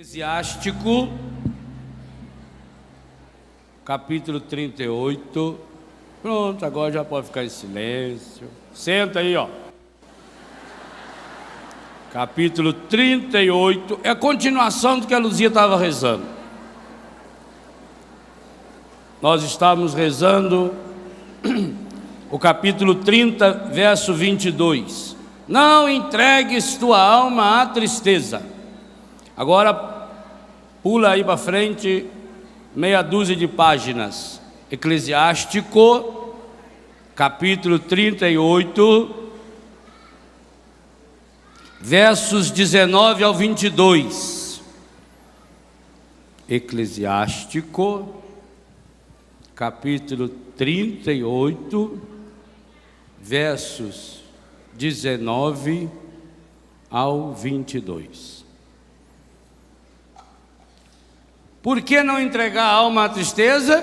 Eclesiástico, capítulo 38. Pronto, agora já pode ficar em silêncio. Senta aí, ó. Capítulo 38 é a continuação do que a Luzia estava rezando. Nós estávamos rezando o capítulo 30, verso 22. Não entregues tua alma à tristeza. Agora pula aí para frente, meia dúzia de páginas. Eclesiástico, capítulo 38, versos 19 ao 22. Eclesiástico, capítulo 38, versos 19 ao 22. Por que não entregar a alma à tristeza?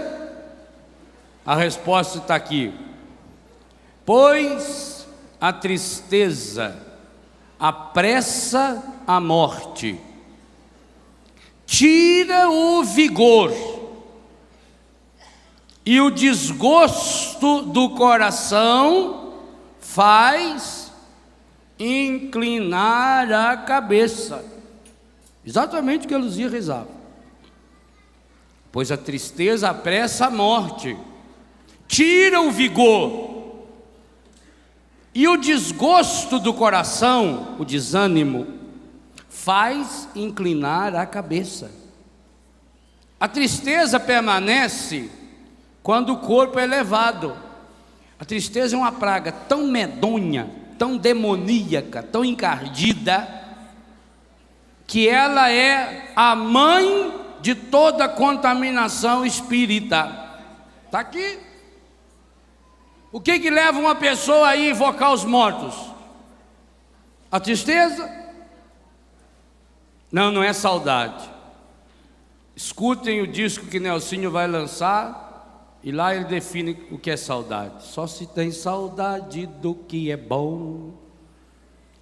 A resposta está aqui. Pois a tristeza apressa a morte, tira o vigor, e o desgosto do coração faz inclinar a cabeça. Exatamente o que a Luzia rezava. Pois a tristeza apressa a morte, tira o vigor, e o desgosto do coração, o desânimo, faz inclinar a cabeça. A tristeza permanece quando o corpo é levado. A tristeza é uma praga tão medonha, tão demoníaca, tão encardida, que ela é a mãe de toda contaminação espírita. Está aqui. O que leva uma pessoa a invocar os mortos? A tristeza? Não é saudade. Escutem o disco que Nelsinho vai lançar, e lá ele define o que é saudade. Só se tem saudade do que é bom.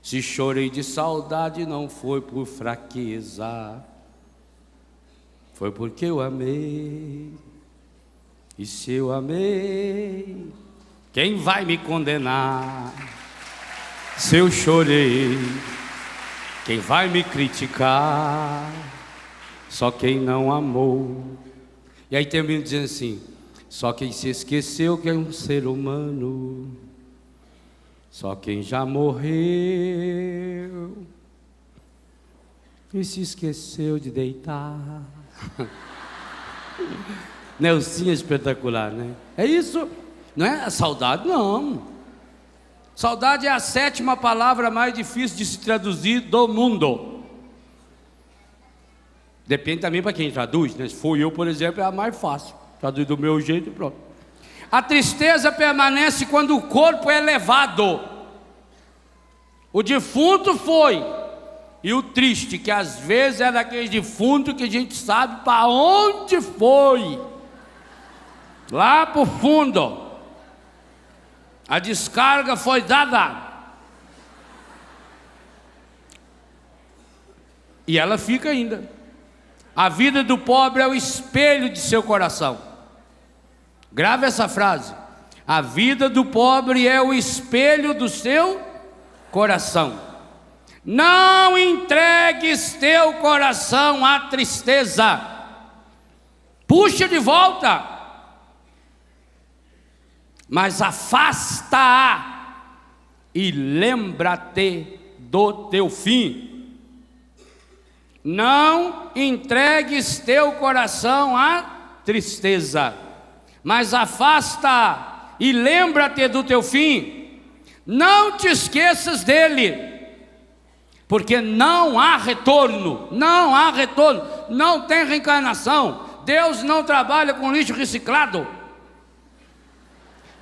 Se chorei de saudade, não foi por fraqueza, foi porque eu amei. E se eu amei, quem vai me condenar? Se eu chorei, quem vai me criticar? Só quem não amou. E aí termina dizendo assim: só quem se esqueceu que é um ser humano, só quem já morreu e se esqueceu de deitar. Nelsinha é espetacular, né? É isso, não é a saudade, não. Saudade é a 7ª palavra mais difícil de se traduzir do mundo. Depende também para quem traduz, né? Se for eu, por exemplo, é a mais fácil. Traduz do meu jeito e pronto. A tristeza permanece quando o corpo é levado. O defunto foi. E o triste, que às vezes é daquele defunto que a gente sabe para onde foi. Lá para o fundo. A descarga foi dada. E ela fica ainda. A vida do pobre é o espelho de seu coração. Grave essa frase. A vida do pobre é o espelho do seu coração. Não entregues teu coração à tristeza. Puxa de volta. Mas afasta-a e lembra-te do teu fim. Não entregues teu coração à tristeza, mas afasta-a e lembra-te do teu fim. Não te esqueças dele, porque não há retorno, não tem reencarnação. Deus não trabalha com lixo reciclado.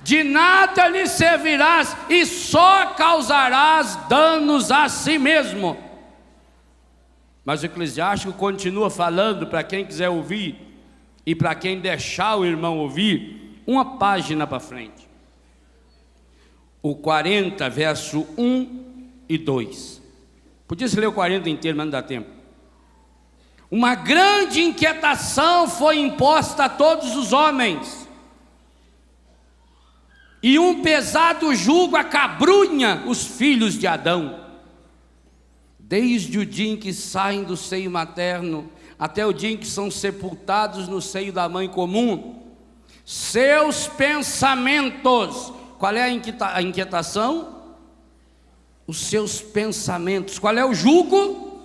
De nada lhe servirás e só causarás danos a si mesmo. Mas o Eclesiástico continua falando, para quem quiser ouvir e para quem deixar o irmão ouvir, uma página para frente. O 40, verso 1 e 2. Podia se ler o 40 inteiro, mas não dá tempo. Uma grande inquietação foi imposta a todos os homens, e um pesado jugo acabrunha os filhos de Adão, desde o dia em que saem do seio materno, até o dia em que são sepultados no seio da mãe comum. Seus pensamentos, qual é a inquietação? Os seus pensamentos. Qual é o jugo?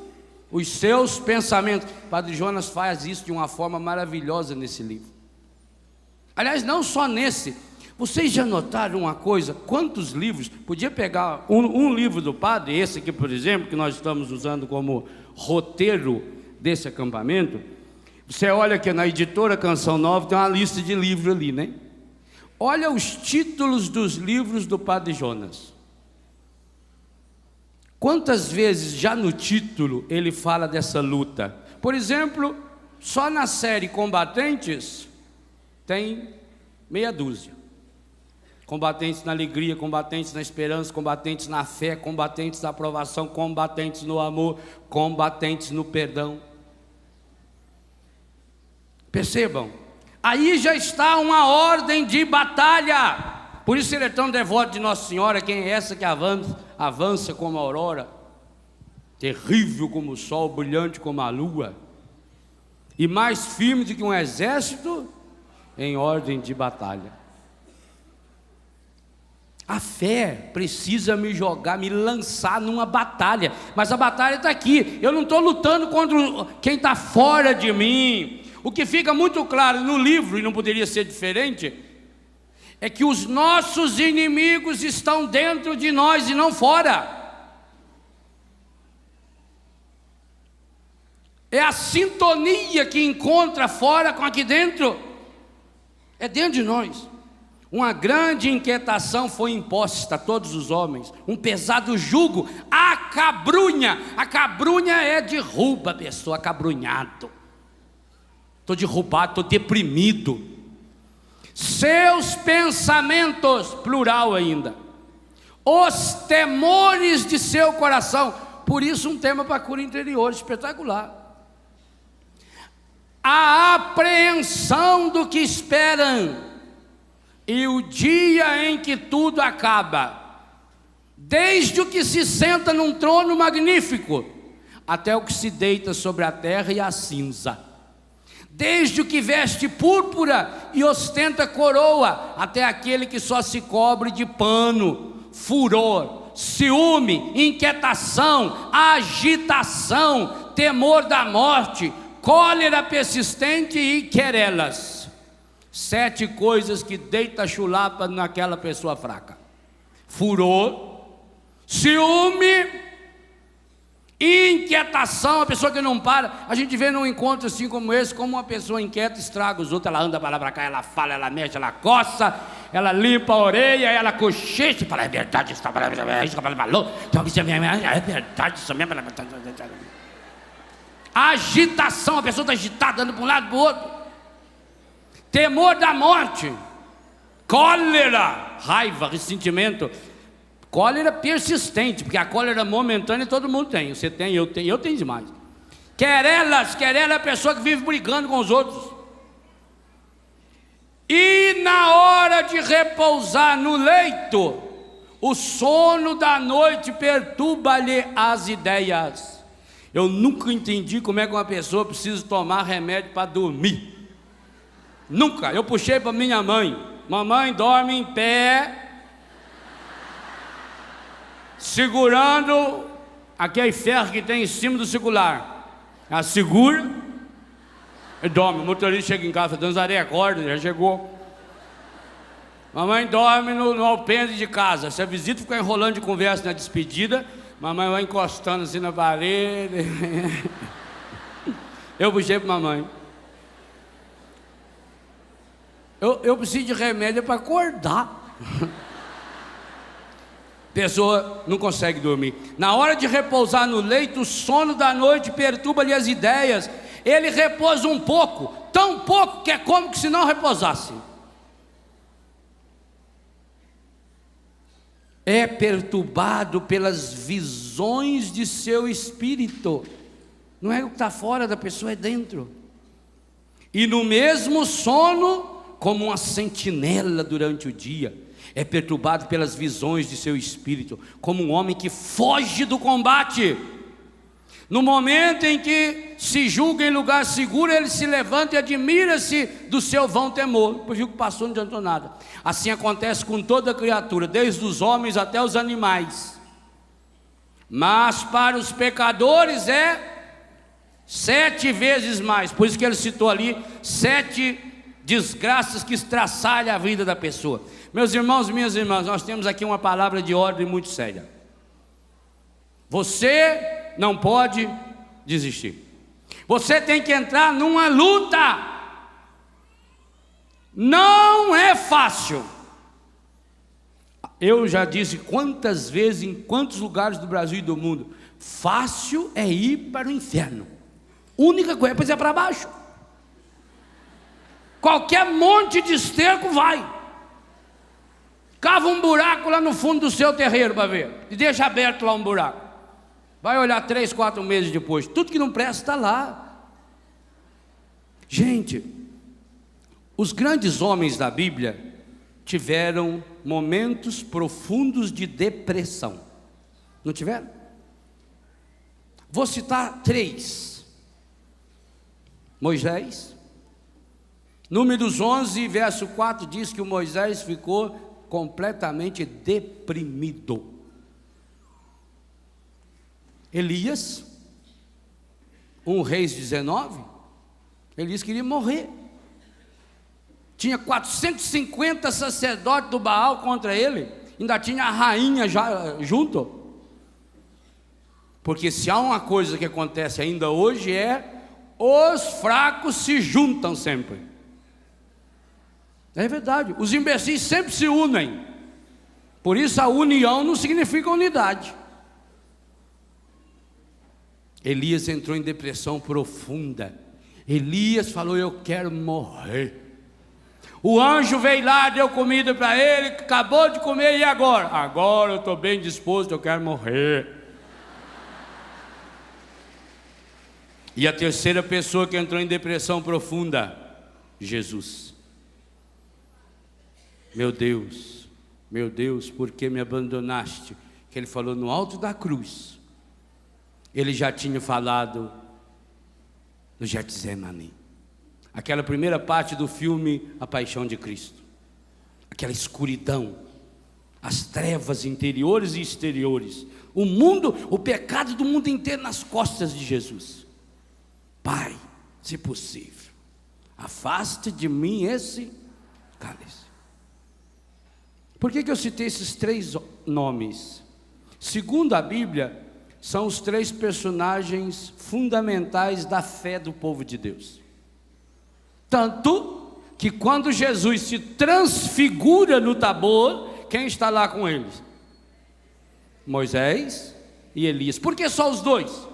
Os seus pensamentos. Padre Jonas faz isso de uma forma maravilhosa nesse livro. Aliás, não só nesse. Vocês já notaram uma coisa? Quantos livros? Podia pegar um livro do padre, esse aqui, por exemplo, que nós estamos usando como roteiro desse acampamento. Você olha que na editora Canção Nova tem uma lista de livros ali, né? Olha os títulos dos livros do padre Jonas. Quantas vezes já no título ele fala dessa luta? Por exemplo, só na série Combatentes tem meia dúzia. Combatentes na alegria, combatentes na esperança, combatentes na fé, combatentes na aprovação, combatentes no amor, combatentes no perdão. Percebam, aí já está uma ordem de batalha. Por isso ele é tão devoto de Nossa Senhora. Quem é essa que avança como a aurora, terrível como o sol, brilhante como a lua, e mais firme do que um exército em ordem de batalha. A fé precisa me jogar, me lançar numa batalha, mas a batalha está aqui. Eu não estou lutando contra quem está fora de mim. O que fica muito claro no livro, e não poderia ser diferente, é que os nossos inimigos estão dentro de nós e não fora. É a sintonia que encontra fora com aqui dentro. É dentro de nós. Uma grande inquietação foi imposta a todos os homens, um pesado jugo acabrunha. A cabrunha é derruba a pessoa, acabrunhado. Estou derrubado, estou deprimido. Seus pensamentos, plural ainda, os temores de seu coração. Por isso um tema para a cura interior espetacular. A apreensão do que esperam, e o dia em que tudo acaba, desde o que se senta num trono magnífico, até o que se deita sobre a terra e a cinza, desde o que veste púrpura e ostenta coroa, até aquele que só se cobre de pano, furor, ciúme, inquietação, agitação, temor da morte, cólera persistente e querelas. 7 coisas que deita a chulapa naquela pessoa fraca: furor, ciúme, inquietação, a pessoa que não para. A gente vê num encontro assim como esse, como uma pessoa inquieta estraga os outros. Ela anda para lá para cá, ela fala, ela mexe, ela coça, ela limpa a orelha, ela cochicha e fala: é verdade, isso é verdade, isso mesmo. Agitação, a pessoa está agitada, andando para um lado para o outro. Temor da morte, cólera, raiva, ressentimento. Cólera persistente, porque a cólera momentânea todo mundo tem. Você tem, eu tenho demais. Querelas é a pessoa que vive brigando com os outros. E na hora de repousar no leito, o sono da noite perturba-lhe as ideias. Eu nunca entendi como é que uma pessoa precisa tomar remédio para dormir. Nunca. Eu puxei para minha mãe: mamãe, dorme em pé, segurando aquele ferro que tem em cima do circular. Ela segura e dorme. O motorista chega em casa: Danzaré, acorda, já chegou. Mamãe dorme no alpendre de casa. Se a visita ficar enrolando de conversa na despedida, mamãe vai encostando assim na parede. Eu puxei para mamãe: Eu preciso de remédio para acordar. Pessoa não consegue dormir. Na hora de repousar no leito, o sono da noite perturba-lhe as ideias. Ele repousa um pouco, tão pouco que é como que se não repousasse. É perturbado pelas visões de seu espírito. Não é o que está fora da pessoa, é dentro. E no mesmo sono, como uma sentinela durante o dia, é perturbado pelas visões de seu espírito, como um homem que foge do combate. No momento em que se julga em lugar seguro, ele se levanta e admira-se do seu vão temor. Depois viu que passou, não adiantou nada. Assim acontece com toda criatura, desde os homens até os animais. Mas para os pecadores é 7 vezes mais. Por isso que ele citou ali 7 desgraças que estraçalham a vida da pessoa. Meus irmãos e minhas irmãs, nós temos aqui uma palavra de ordem muito séria. Você não pode desistir. Você tem que entrar numa luta. Não é fácil. Eu já disse quantas vezes, em quantos lugares do Brasil e do mundo, fácil é ir para o inferno. Única coisa é pisar para baixo. Qualquer monte de esterco vai. Cava um buraco lá no fundo do seu terreiro para ver. E deixa aberto lá um buraco. Vai olhar 3, 4 meses depois. Tudo que não presta está lá. Gente, os grandes homens da Bíblia tiveram momentos profundos de depressão. Não tiveram? Vou citar 3. Moisés. Números 11, verso 4 diz que o Moisés ficou completamente deprimido. Elias, 1 Reis 19, Elias queria morrer. Tinha 450 sacerdotes do Baal contra ele, ainda tinha a rainha já junto. Porque se há uma coisa que acontece ainda hoje é os fracos se juntam sempre. É verdade, os imbecis sempre se unem. Por isso a união não significa unidade. Elias entrou em depressão profunda. Elias falou: eu quero morrer. O anjo veio lá, deu comida para ele, acabou de comer, e agora? Agora eu estou bem disposto, eu quero morrer. E a terceira pessoa que entrou em depressão profunda, Jesus. Meu Deus, por que me abandonaste? Que ele falou no alto da cruz. Ele já tinha falado no Getsemane. Aquela primeira parte do filme A Paixão de Cristo. Aquela escuridão, as trevas interiores e exteriores, o mundo, o pecado do mundo inteiro nas costas de Jesus. Pai, se possível, afaste de mim esse cálice. Por que eu citei esses 3 nomes? Segundo a Bíblia, são os 3 personagens fundamentais da fé do povo de Deus. Tanto que quando Jesus se transfigura no Tabor, quem está lá com eles? Moisés e Elias. Por que só os 2?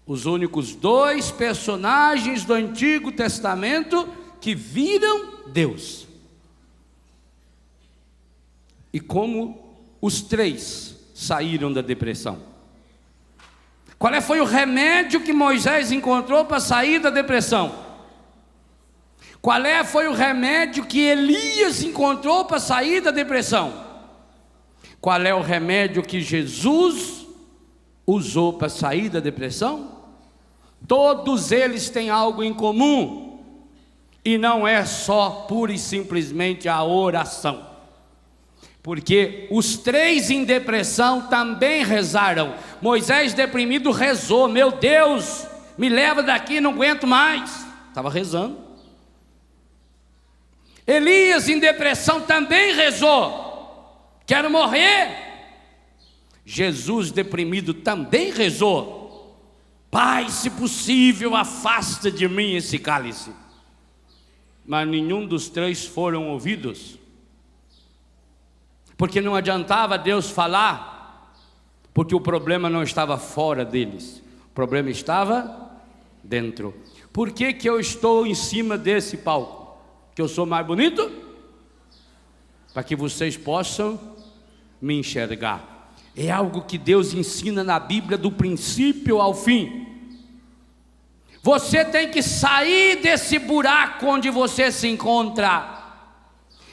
Os únicos 2 personagens do Antigo Testamento que viram Deus. E como os 3 saíram da depressão? Qual foi o remédio que Moisés encontrou para sair da depressão? Qual foi o remédio que Elias encontrou para sair da depressão? Qual é o remédio que Jesus usou para sair da depressão? Todos eles têm algo em comum, e não é só pura e simplesmente a oração. Porque os 3 em depressão também rezaram. Moisés deprimido rezou: meu Deus, me leva daqui, não aguento mais. Estava rezando. Elias em depressão também rezou: quero morrer. Jesus deprimido também rezou: Pai, se possível, afasta de mim esse cálice. Mas nenhum dos 3 foram ouvidos. Porque não adiantava Deus falar, porque o problema não estava fora deles, o problema estava dentro. Por que eu estou em cima desse palco? Que eu sou mais bonito? Para que vocês possam me enxergar. É algo que Deus ensina na Bíblia do princípio ao fim. Você tem que sair desse buraco onde você se encontra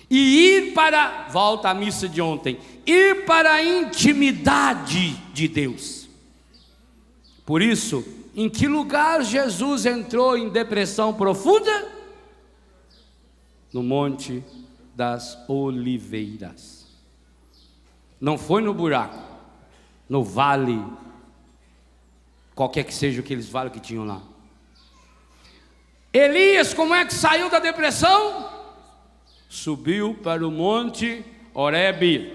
e ir para, volta à missa de ontem, ir para a intimidade de Deus. Por isso, em que lugar Jesus entrou em depressão profunda? No Monte das Oliveiras. Não foi no buraco, no vale, qualquer que seja aqueles vales que tinham lá. Elias, como é que saiu da depressão? Subiu para o Monte Horebe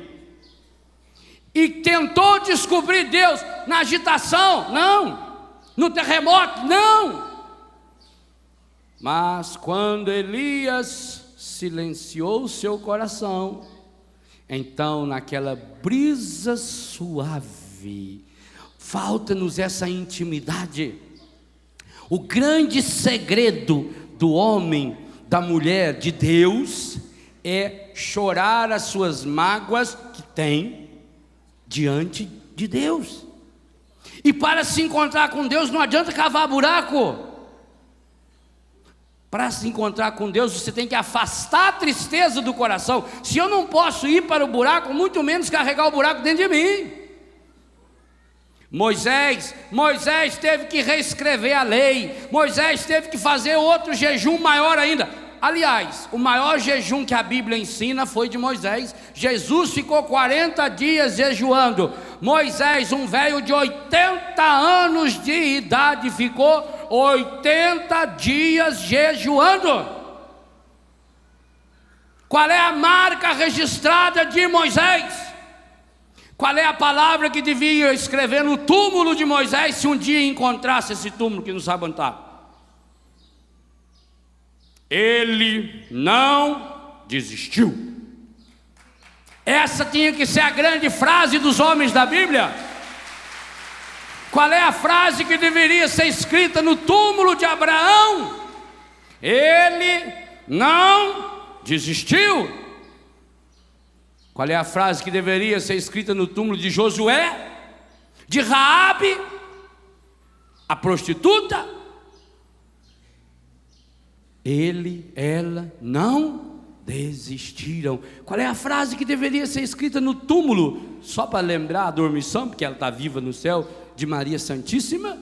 e tentou descobrir Deus na agitação, não. No terremoto, não. Mas quando Elias silenciou seu coração, então naquela brisa suave, falta-nos essa intimidade. O grande segredo do homem, da mulher, de Deus, é chorar as suas mágoas que tem diante de Deus. E para se encontrar com Deus não adianta cavar buraco. Para se encontrar com Deus você tem que afastar a tristeza do coração. Se eu não posso ir para o buraco, muito menos carregar o buraco dentro de mim. Moisés teve que reescrever a lei. Moisés teve que fazer outro jejum maior ainda. Aliás, o maior jejum que a Bíblia ensina foi de Moisés. Jesus ficou 40 dias jejuando. Moisés, um velho de 80 anos de idade, ficou 80 dias jejuando. Qual é a marca registrada de Moisés? Qual é a palavra que devia escrever no túmulo de Moisés se um dia encontrasse esse túmulo que não sabe onde está? Ele não desistiu. Essa tinha que ser a grande frase dos homens da Bíblia. Qual é a frase que deveria ser escrita no túmulo de Abraão? Ele não desistiu. Qual é a frase que deveria ser escrita no túmulo de Josué? De Raabe, a prostituta? Ela não desistiram. Qual é a frase que deveria ser escrita no túmulo, só para lembrar a dormição, porque ela está viva no céu, de Maria Santíssima?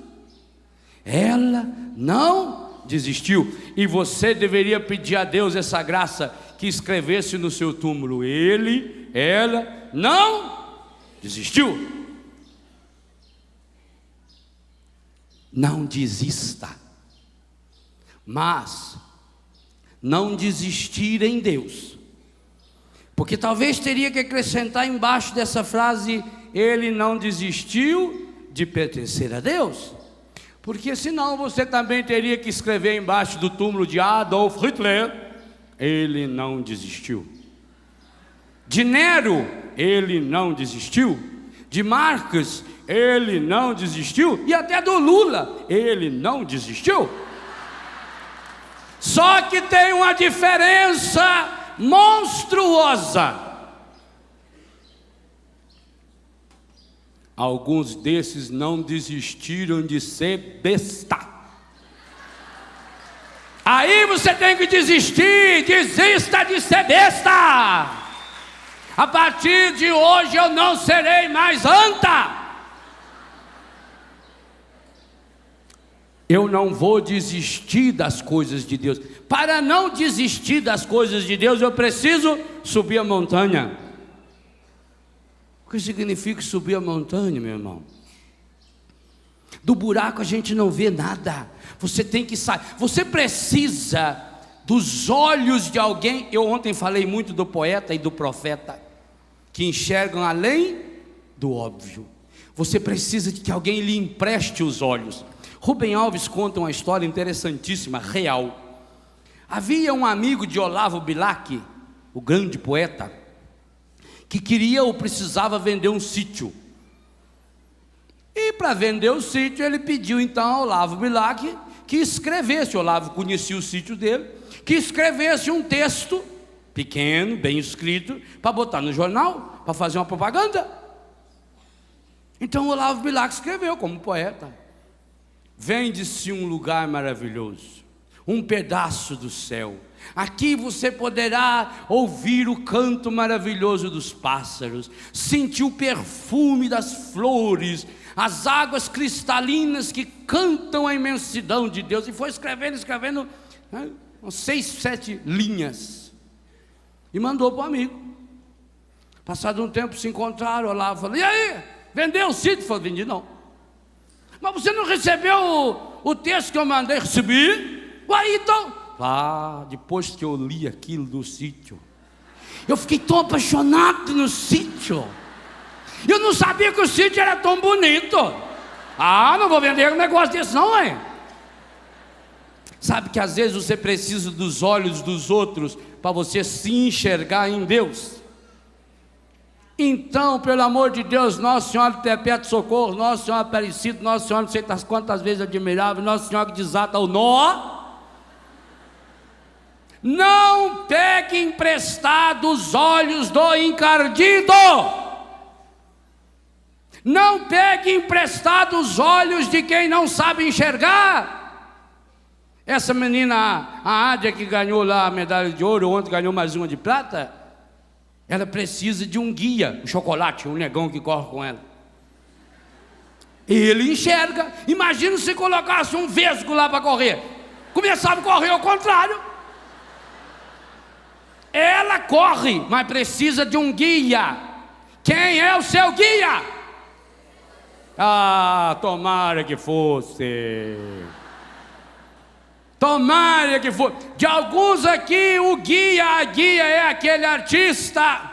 Ela não desistiu. E você deveria pedir a Deus essa graça, que escrevesse no seu túmulo: ela não desistiu. Não desista, mas não desistir em Deus, porque talvez teria que acrescentar embaixo dessa frase: ele não desistiu de pertencer a Deus, porque senão você também teria que escrever embaixo do túmulo de Adolf Hitler: ele não desistiu. De Nero, ele não desistiu. De Marcos, ele não desistiu. E até do Lula, ele não desistiu. Só que tem uma diferença monstruosa. Alguns desses não desistiram de ser besta. Aí você tem que desistir. Desista de ser besta. A partir de hoje eu não serei mais anta. Eu não vou desistir das coisas de Deus. Para não desistir das coisas de Deus, eu preciso subir a montanha. O que significa subir a montanha, meu irmão? Do buraco a gente não vê nada. Você tem que sair. Você precisa dos olhos de alguém. Eu ontem falei muito do poeta e do profeta, que enxergam além do óbvio. Você precisa de que alguém lhe empreste os olhos. Rubem Alves conta uma história interessantíssima, real. Havia um amigo de Olavo Bilac, o grande poeta, que queria ou precisava vender um sítio. E para vender o sítio, ele pediu então ao Olavo Bilac que escrevesse, o Olavo conhecia o sítio dele, que escrevesse um texto pequeno, bem escrito, para botar no jornal, para fazer uma propaganda. Então Olavo Bilac escreveu como poeta: vende-se um lugar maravilhoso, um pedaço do céu. Aqui você poderá ouvir o canto maravilhoso dos pássaros, sentir o perfume das flores, as águas cristalinas que cantam a imensidão de Deus. E foi escrevendo, umas 6, 7 linhas, e mandou para o amigo. Passado um tempo se encontraram, Olavo falou: e aí, vendeu o sítio? Falou: vendi não. Mas você não recebeu o texto que eu mandei? Recebi. Uai, então... depois que eu li aquilo do sítio, eu fiquei tão apaixonado no sítio. Eu não sabia que o sítio era tão bonito. Não vou vender um negócio desse não, hein? Sabe que às vezes você precisa dos olhos dos outros para você se enxergar em Deus. Então, pelo amor de Deus, Nossa Senhora de Perpétuo Socorro, Nossa Senhora Aparecida, Nossa Senhora não sei quantas vezes admirável, Nossa Senhora que desata o nó. Não pegue emprestado os olhos do encardido. Não pegue emprestado os olhos de quem não sabe enxergar. Essa menina, a Ádia, que ganhou lá a medalha de ouro, ontem ganhou mais uma de prata, ela precisa de um guia, um chocolate, um negão que corre com ela. Ele enxerga. Imagina se colocasse um vesgo lá para correr. Começava a correr ao contrário. Ela corre, mas precisa de um guia. Quem é o seu guia? Tomara que fosse. Tomara que fosse. De alguns aqui, a guia é aquele artista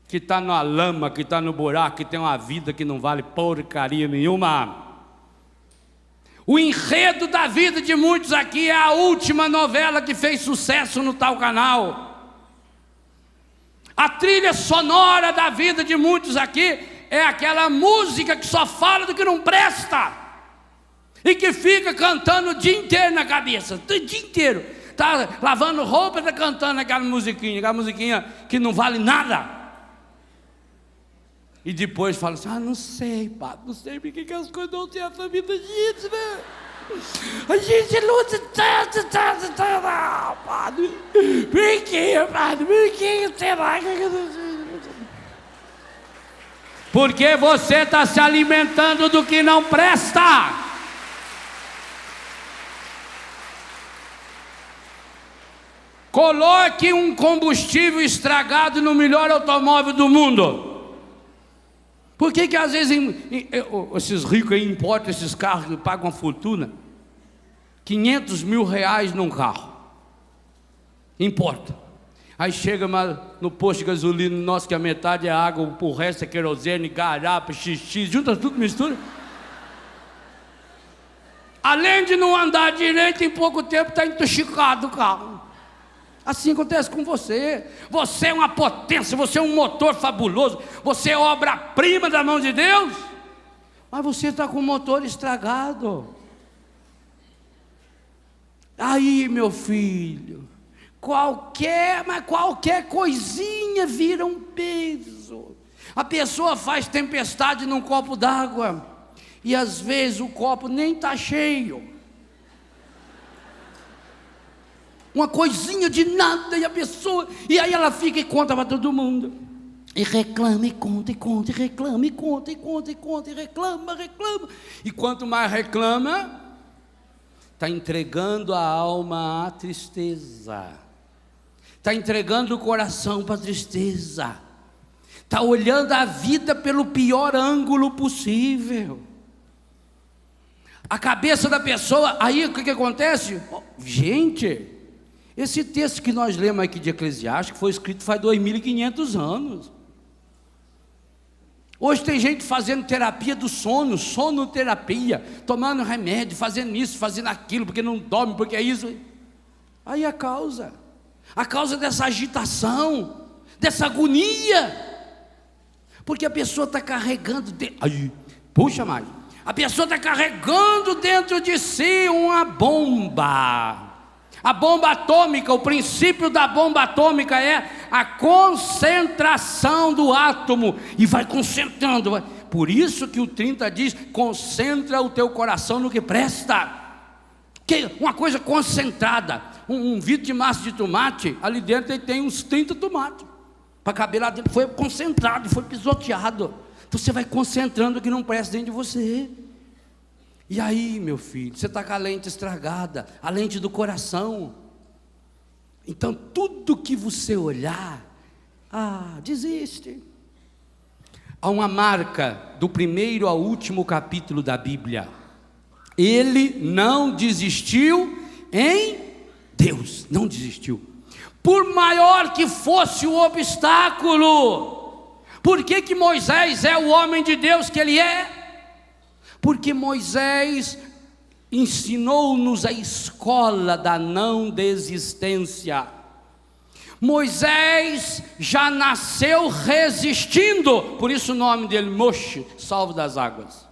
que está na lama, que está no buraco, que tem uma vida que não vale porcaria nenhuma. O enredo da vida de muitos aqui é a última novela que fez sucesso no tal canal. A trilha sonora da vida de muitos aqui é aquela música que só fala do que não presta e que fica cantando o dia inteiro na cabeça, o dia inteiro. Está lavando roupa e está cantando aquela musiquinha que não vale nada. E depois fala assim: não sei, padre, não sei porque que as coisas não têm essa vida, gente, né? A gente luta tanto, padre. Por que, padre? Por que será que... Porque você está se alimentando do que não presta. Coloque um combustível estragado no melhor automóvel do mundo. Por que às vezes esses ricos aí importam esses carros que pagam uma fortuna? 500 mil reais num carro. Importa. Aí chega no posto de gasolina nosso, que a metade é água, o resto é querosene, garapa, xixi, junta tudo, mistura. Além de não andar direito, em pouco tempo está intoxicado o carro. Assim acontece com você. Você é uma potência, você é um motor fabuloso, você é obra-prima da mão de Deus, mas você está com o motor estragado. Aí, meu filho, qualquer coisinha vira um peso. A pessoa faz tempestade num copo d'água e às vezes o copo nem está cheio. Uma coisinha de nada, e aí ela fica e conta para todo mundo, e reclama, e conta, e conta, e reclama, e conta, e conta, e conta, e reclama, e quanto mais reclama, está entregando a alma à tristeza, está entregando o coração para a tristeza, está olhando a vida pelo pior ângulo possível. A cabeça da pessoa, aí o que acontece? Gente, esse texto que nós lemos aqui de Eclesiastes foi escrito faz 2.500 anos. Hoje tem gente fazendo terapia do sono, sonoterapia, tomando remédio, fazendo isso, fazendo aquilo, porque não dorme, porque é isso. Aí a causa dessa agitação, dessa agonia, porque a pessoa está carregando, a pessoa está carregando dentro de si uma bomba. A bomba atômica, o princípio da bomba atômica é a concentração do átomo, e vai concentrando, Por isso que o 30 diz: concentra o teu coração no que presta. Que uma coisa concentrada. Um vidro de massa de tomate, ali dentro ele tem uns 30 tomates. Para caber lá dentro, foi concentrado, foi pisoteado. Então você vai concentrando o que não presta dentro de você. E aí, meu filho, você está com a lente estragada, a lente do coração. Então tudo que você olhar, desiste. Há uma marca do primeiro ao último capítulo da Bíblia: ele não desistiu em Deus, não desistiu. Por maior que fosse o obstáculo. Por que Moisés é o homem de Deus que ele é? Porque Moisés ensinou-nos a escola da não desistência. Moisés já nasceu resistindo, por isso o nome dele, Moshe, salvo das águas.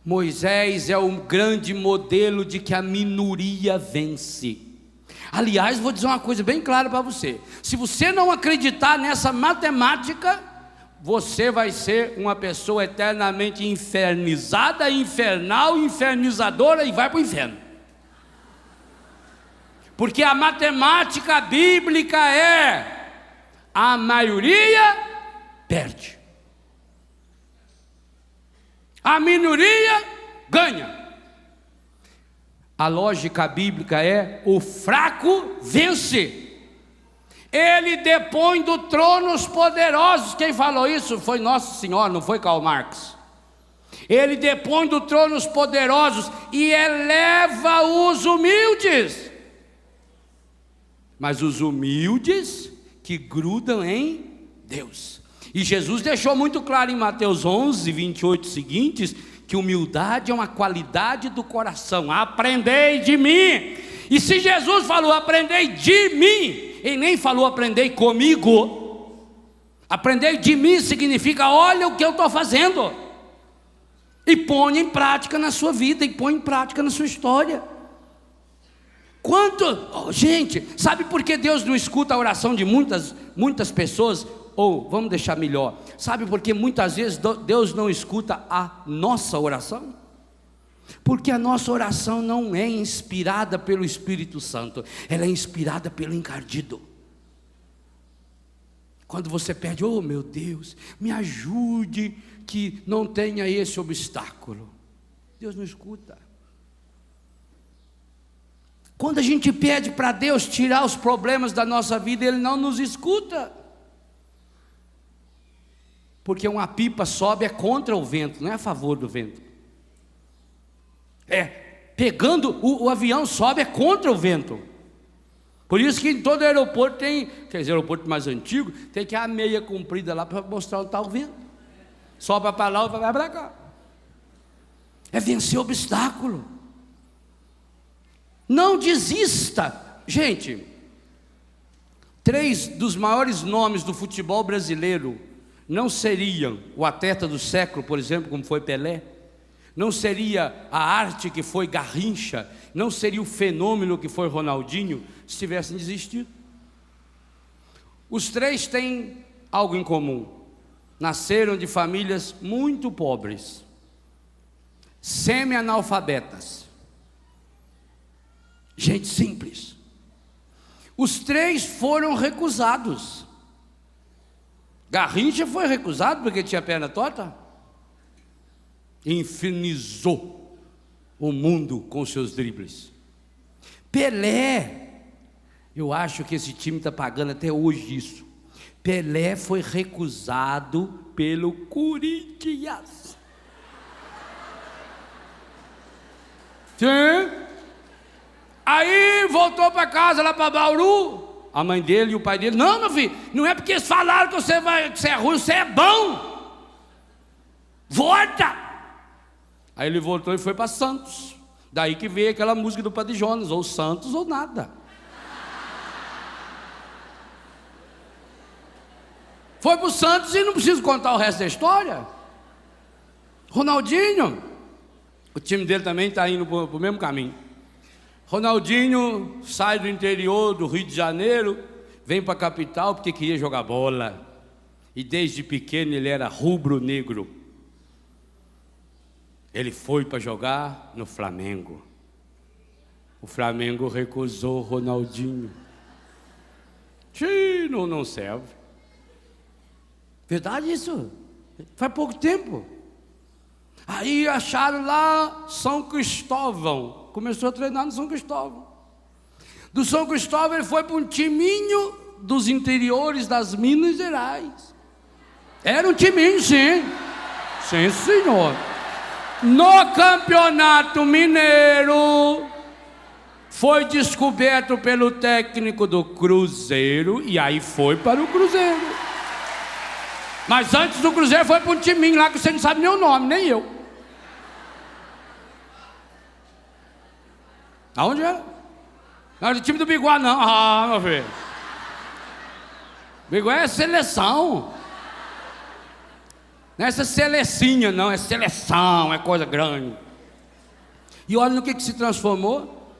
Moisés é um grande modelo de que a minoria vence. Aliás, vou dizer uma coisa bem clara para você: se você não acreditar nessa matemática, você vai ser uma pessoa eternamente infernizada, infernal, infernizadora e vai para o inferno. Porque a matemática bíblica é: a maioria perde, a minoria ganha. A lógica bíblica é: o fraco vence. Ele depõe do trono os poderosos. Quem falou isso foi Nossa Senhora, não foi Karl Marx. Ele depõe do trono os poderosos e eleva os humildes. Mas os humildes que grudam em Deus. E Jesus deixou muito claro em Mateus 11, 28 seguintes, que humildade é uma qualidade do coração. Aprendei de mim. E se Jesus falou aprendei de mim, ele nem falou aprendei comigo. Aprendei de mim significa: olha o que eu estou fazendo, e põe em prática na sua vida, e põe em prática na sua história. Gente, sabe por que Deus não escuta a oração de muitas pessoas? Ou, vamos deixar melhor, sabe por que muitas vezes Deus não escuta a nossa oração? Porque a nossa oração não é inspirada pelo Espírito Santo, ela é inspirada pelo encardido. Quando você pede: oh meu Deus, me ajude que não tenha esse obstáculo, Deus não escuta. Quando a gente pede para Deus tirar os problemas da nossa vida, Ele não nos escuta. Porque uma pipa sobe contra o vento, não é a favor do vento. Pegando o avião sobe contra o vento. Por isso que em todo aeroporto tem, quer dizer, aeroporto mais antigo, tem que a meia comprida lá para mostrar onde está o vento. Sobe para lá e vai para cá. É vencer o obstáculo. Não desista. Gente, 3 dos maiores nomes do futebol brasileiro não seriam o atleta do século, por exemplo, como foi Pelé, não seria a arte que foi Garrincha, não seria o fenômeno que foi Ronaldinho, se tivessem desistido. Os 3 têm algo em comum: nasceram de famílias muito pobres, semi-analfabetas, gente simples. Os 3 foram recusados. Garrincha foi recusado porque tinha perna torta. Infernizou o mundo com seus dribles. Pelé, eu acho que esse time está pagando até hoje isso. Pelé foi recusado pelo Corinthians. Sim. Aí voltou para casa, lá para Bauru. A mãe dele e o pai dele: não, meu filho, não é porque eles falaram que você é ruim, você é bom. Volta. Aí ele voltou e foi para Santos. Daí que veio aquela música do Padre Jonas: ou Santos ou nada. Foi para o Santos e não preciso contar o resto da história. Ronaldinho, o time dele também está indo para o mesmo caminho. Ronaldinho sai do interior do Rio de Janeiro, vem para a capital porque queria jogar bola. E desde pequeno ele era rubro-negro. Ele foi para jogar no Flamengo. O Flamengo recusou o Ronaldinho. Tino, não serve. Verdade isso? Faz pouco tempo. Aí acharam lá São Cristóvão. Começou a treinar no São Cristóvão. Do São Cristóvão ele foi para um timinho dos interiores das Minas Gerais. Era um timinho, sim. Sim, senhor. No Campeonato Mineiro, foi descoberto pelo técnico do Cruzeiro, e aí foi para o Cruzeiro. Mas antes do Cruzeiro foi para um timinho lá que você não sabe nem o nome, nem eu. Aonde é? Não era o time do Biguá, não. Ah, meu filho. Biguá é seleção. Não é essa selecinha, não. É seleção, é coisa grande. E olha no que se transformou.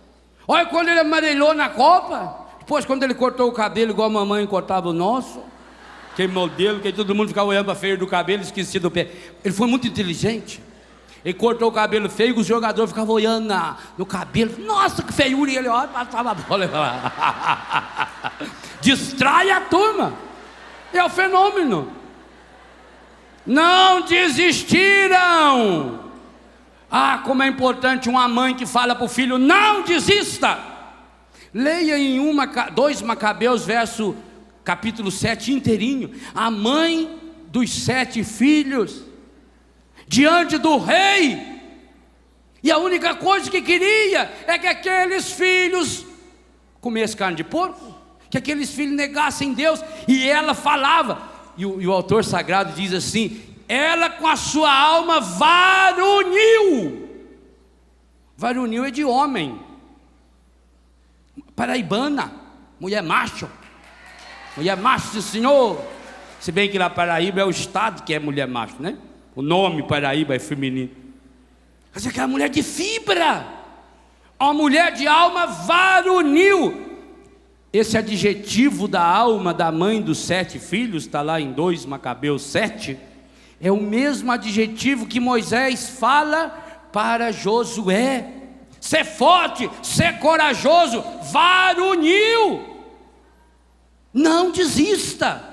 Olha quando ele amarelou na Copa. Depois quando ele cortou o cabelo igual a mamãe cortava o nosso. Aquele modelo que todo mundo ficava olhando para a feira do cabelo e esquecia do pé. Ele foi muito inteligente. Ele cortou o cabelo feio e os jogadores ficavam olhando no cabelo. Nossa, que feiura! E ele olha, passava a bola. Distrai a turma. É o fenômeno. Não desistiram. Ah, como é importante uma mãe que fala para o filho: não desista. Leia em 2 Macabeus, capítulo 7 inteirinho. A mãe dos 7 filhos diante do rei, e a única coisa que queria é que aqueles filhos comessem carne de porco, que aqueles filhos negassem Deus. E ela falava, e o autor sagrado diz assim: ela com a sua alma varunil. Varunil é de homem. Paraibana, mulher macho. Mulher macho do Senhor. Se bem que lá Paraíba é o estado que é mulher macho, né? O nome Paraíba é feminino. Mas aquela mulher de fibra, uma mulher de alma varunil. Esse adjetivo da alma da mãe dos 7 filhos, está lá em 2 Macabeus 7, é o mesmo adjetivo que Moisés fala para Josué: ser forte, ser corajoso, varunil. Não desista.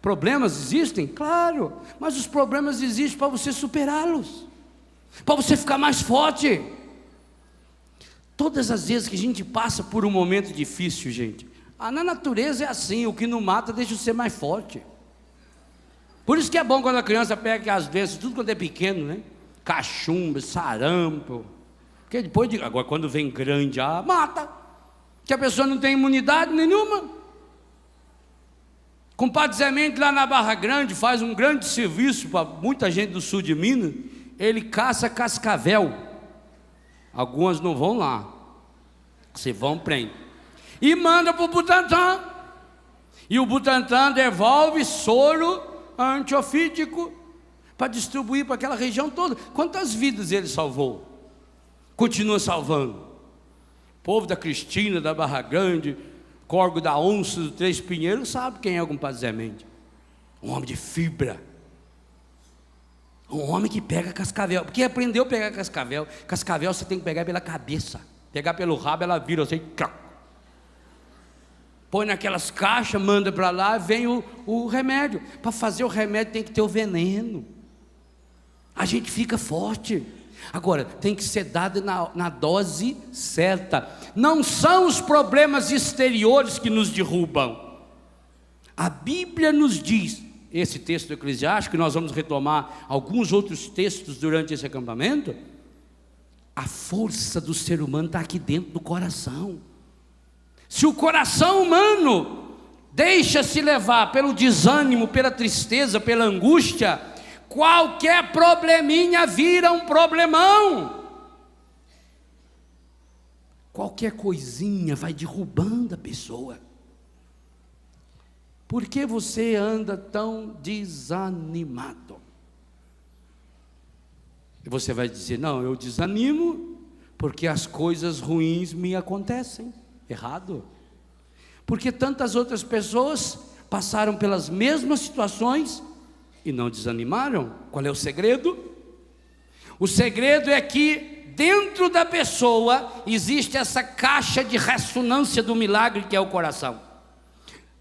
Problemas existem? Claro, mas os problemas existem para você superá-los, para você ficar mais forte. Todas as vezes que a gente passa por um momento difícil, gente, na natureza é assim: o que não mata deixa você mais forte. Por isso que é bom quando a criança pega, às vezes, tudo quando é pequeno, né? Cachumba, sarampo. Porque depois, agora quando vem grande, mata. Que a pessoa não tem imunidade nenhuma. Compadre Zé Mendes lá na Barra Grande faz um grande serviço para muita gente do sul de Minas. Ele caça cascavel. Algumas não vão lá. Se vão, prende. E manda para o Butantan. E o Butantan devolve soro antiofídico para distribuir para aquela região toda. Quantas vidas ele salvou? Continua salvando. O povo da Cristina, da Barra Grande, Corgo da Onça, do Três Pinheiros, sabe quem é o compadre Zé Mendes. Um homem de fibra. Um homem que pega cascavel. Porque aprendeu a pegar cascavel. Cascavel você tem que pegar pela cabeça. Pegar pelo rabo, ela vira assim, põe naquelas caixas, manda para lá, vem o remédio. Para fazer o remédio tem que ter o veneno. A gente fica forte. Agora, tem que ser dado na dose certa. Não são os problemas exteriores que nos derrubam. A Bíblia nos diz, esse texto do Eclesiástico, que nós vamos retomar alguns outros textos durante esse acampamento, a força do ser humano está aqui dentro do coração. Se o coração humano deixa-se levar pelo desânimo, pela tristeza, pela angústia, qualquer probleminha vira um problemão. Qualquer coisinha vai derrubando a pessoa. Por que você anda tão desanimado? E você vai dizer: não, eu desanimo porque as coisas ruins me acontecem. Errado. Porque tantas outras pessoas passaram pelas mesmas situações e não desanimaram. Qual é o segredo? O segredo é que dentro da pessoa existe essa caixa de ressonância do milagre que é o coração.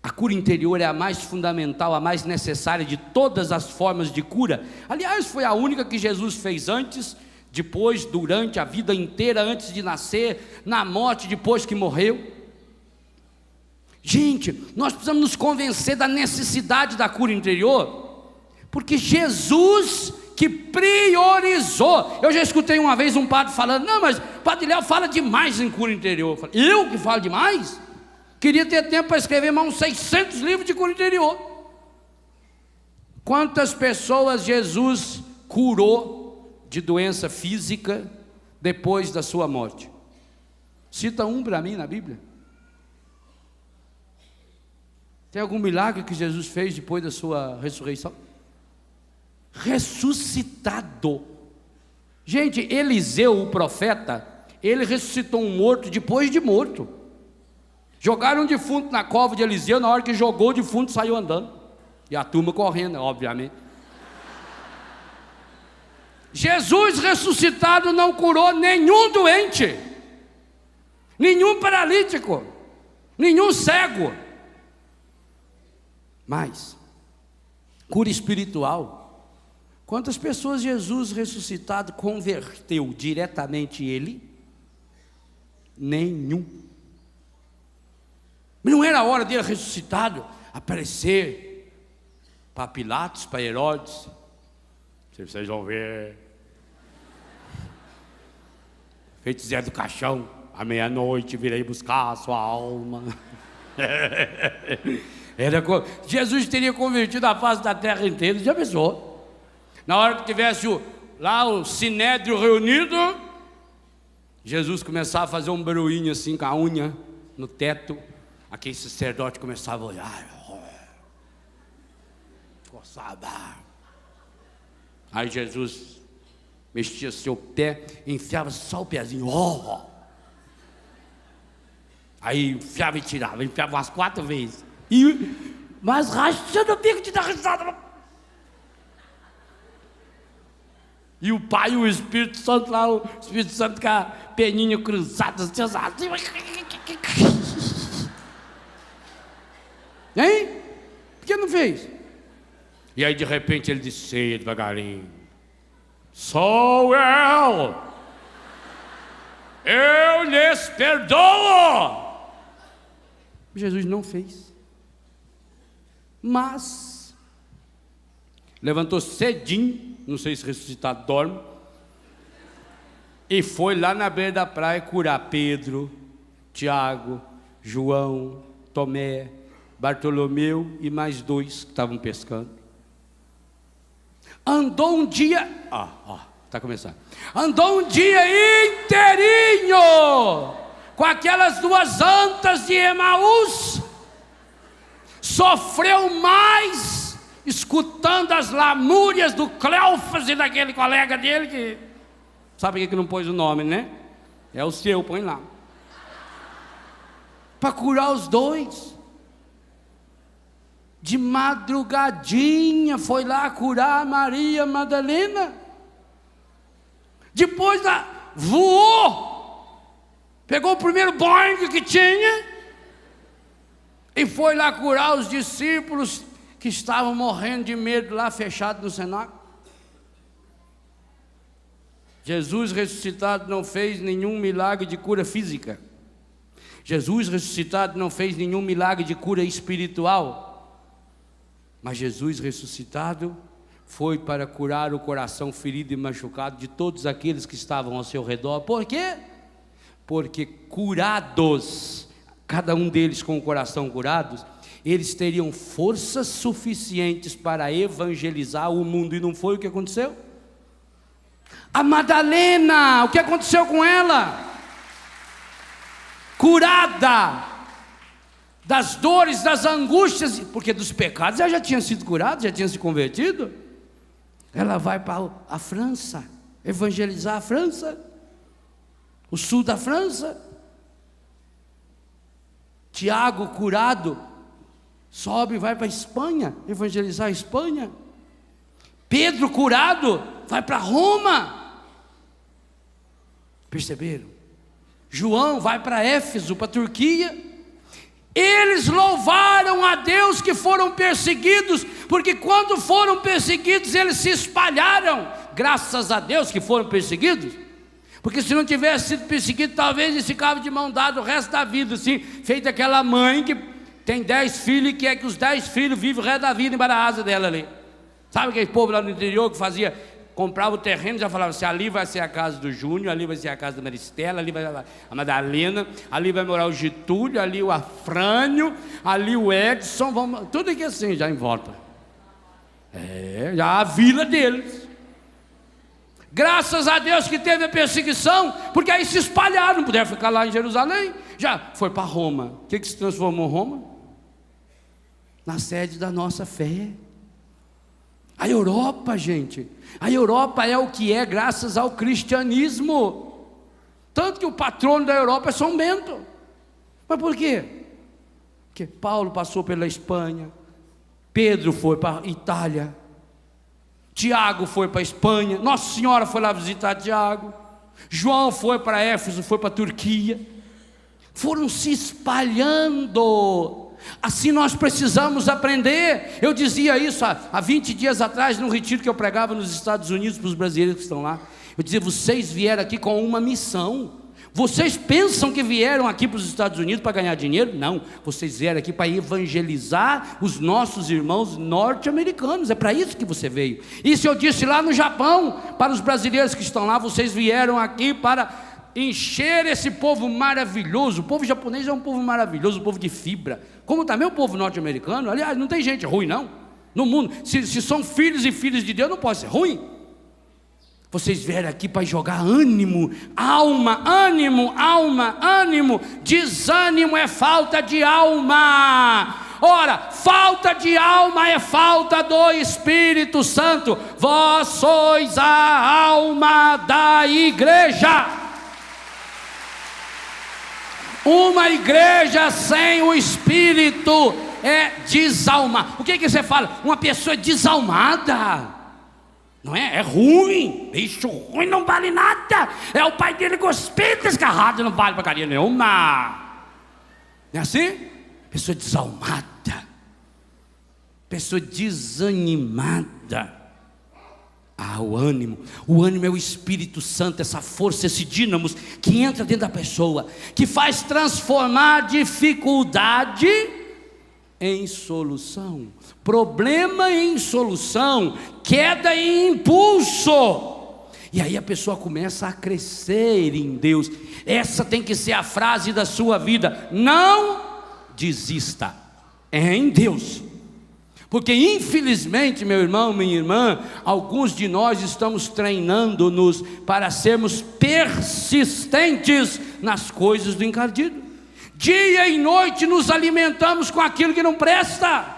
A cura interior é a mais fundamental, a mais necessária de todas as formas de cura. Aliás, foi a única que Jesus fez antes, depois, durante a vida inteira, antes de nascer, na morte, depois que morreu. Gente, nós precisamos nos convencer da necessidade da cura interior, porque Jesus que priorizou. Eu já escutei uma vez um padre falando: não, mas Padre Léo fala demais em cura interior. Eu falei: eu que falo demais? Queria ter tempo para escrever mais uns 600 livros de cura interior. Quantas pessoas Jesus curou de doença física depois da sua morte? Cita um para mim na Bíblia. Tem algum milagre que Jesus fez depois da sua ressurreição? Ressuscitado. Gente, Eliseu, o profeta, ele ressuscitou um morto depois de morto. Jogaram um defunto na cova de Eliseu, na hora que jogou o defunto saiu andando, e a turma correndo, obviamente. Jesus ressuscitado não curou nenhum doente, nenhum paralítico, nenhum cego. Mas cura espiritual, quantas pessoas Jesus ressuscitado converteu diretamente ele? Nenhum. Não era a hora dele ressuscitado aparecer para Pilatos, para Herodes? Vocês vão ver. Feito Zé do Caixão, à meia-noite virei buscar a sua alma. Jesus teria convertido a face da terra inteira, já pensou? Na hora que tivesse lá o sinédrio reunido, Jesus começava a fazer um barulhinho assim com a unha no teto. Aquele sacerdote começava a olhar, coçava. Aí Jesus mexia seu pé, enfiava só o pezinho, aí enfiava e tirava, enfiava umas 4 vezes, mas rachando o bico de dar risada. E o Pai e o Espírito Santo lá, o Espírito Santo com a peninha cruzada, assim. Hein? Por que não fez? E aí de repente ele disse devagarinho: sou eu lhes perdoo. Jesus não fez, mas levantou cedinho, não sei se ressuscitado dorme, e foi lá na beira da praia curar Pedro, Tiago, João, Tomé, Bartolomeu e mais 2 que estavam pescando. Andou um dia, está começando. Andou um dia inteirinho com aquelas 2 antas de Emaús. Sofreu mais escutando as lamúrias do Cleofas e daquele colega dele que sabe que não pôs o nome, né? É o seu, põe lá. Para curar os 2. De madrugadinha foi lá curar a Maria Madalena. Depois voou, pegou o primeiro Boeing que tinha e foi lá curar os discípulos que estavam morrendo de medo lá, fechados no cenáculo. Jesus ressuscitado não fez nenhum milagre de cura física. Jesus ressuscitado não fez nenhum milagre de cura espiritual. Mas Jesus ressuscitado foi para curar o coração ferido e machucado de todos aqueles que estavam ao seu redor. Por quê? Porque curados, cada um deles com o coração curado, eles teriam forças suficientes para evangelizar o mundo. E não foi o que aconteceu? A Madalena, o que aconteceu com ela? Curada das dores, das angústias, porque dos pecados ela já tinha sido curada, já tinha se convertido. Ela vai para a França, evangelizar a França, o sul da França. Tiago curado sobe e vai para a Espanha, evangelizar a Espanha. Pedro, curado, vai para Roma. Perceberam? João vai para Éfeso, para a Turquia. Eles louvaram a Deus que foram perseguidos, porque quando foram perseguidos, eles se espalharam. Graças a Deus que foram perseguidos, porque se não tivesse sido perseguido, talvez eles ficavam de mão dada o resto da vida, assim, feita aquela mãe que tem 10 filhos e quer que os 10 filhos vivem o resto da vida embaixo da asa dela ali. Sabe aquele povo lá no interior que comprava o terreno e já falava assim: ali vai ser a casa do Júnior, ali vai ser a casa da Maristela, ali vai a Madalena, ali vai morar o Getúlio, ali o Afrânio, ali o Edson, tudo aqui assim, já em volta. Já a vila deles. Graças a Deus que teve a perseguição, porque aí se espalharam, não puderam ficar lá em Jerusalém, já foi para Roma. O que se transformou Roma? Na sede da nossa fé. A Europa, gente, a Europa é o que é graças ao cristianismo. Tanto que o patrono da Europa é São Bento. Mas por quê? Porque Paulo passou pela Espanha, Pedro foi para a Itália, Tiago foi para a Espanha, Nossa Senhora foi lá visitar Tiago, João foi para Éfeso, foi para a Turquia. Foram se espalhando. Assim nós precisamos aprender. Eu dizia isso há 20 dias atrás, num retiro que eu pregava nos Estados Unidos para os brasileiros que estão lá. Eu dizia: vocês vieram aqui com uma missão. Vocês pensam que vieram aqui para os Estados Unidos para ganhar dinheiro? Não, vocês vieram aqui para evangelizar os nossos irmãos norte-americanos. É para isso que você veio. Isso eu disse lá no Japão para os brasileiros que estão lá: vocês vieram aqui para encher esse povo maravilhoso. O povo japonês é um povo maravilhoso, um povo de fibra, como também o povo norte-americano. Aliás, não tem gente ruim não no mundo. Se são filhos e filhas de Deus, não pode ser ruim. Vocês vieram aqui para jogar ânimo, alma, ânimo, alma, ânimo. Desânimo é falta de alma. Ora, falta de alma é falta do Espírito Santo. Vós sois a alma da igreja. Uma igreja sem o Espírito é desalmada. O que você fala? Uma pessoa desalmada, não é? É ruim. Bicho ruim não vale nada. É o pai dele cuspido, desgarrado, não vale porcaria nenhuma. Não é assim? Pessoa desalmada, pessoa desanimada. O ânimo é o Espírito Santo, essa força, esse dínamo que entra dentro da pessoa, que faz transformar dificuldade em solução, problema em solução, queda em impulso. E aí a pessoa começa a crescer em Deus. Essa tem que ser a frase da sua vida: não desista, é em Deus. Porque infelizmente, meu irmão, minha irmã, alguns de nós estamos treinando-nos para sermos persistentes nas coisas do encardido. Dia e noite nos alimentamos com aquilo que não presta.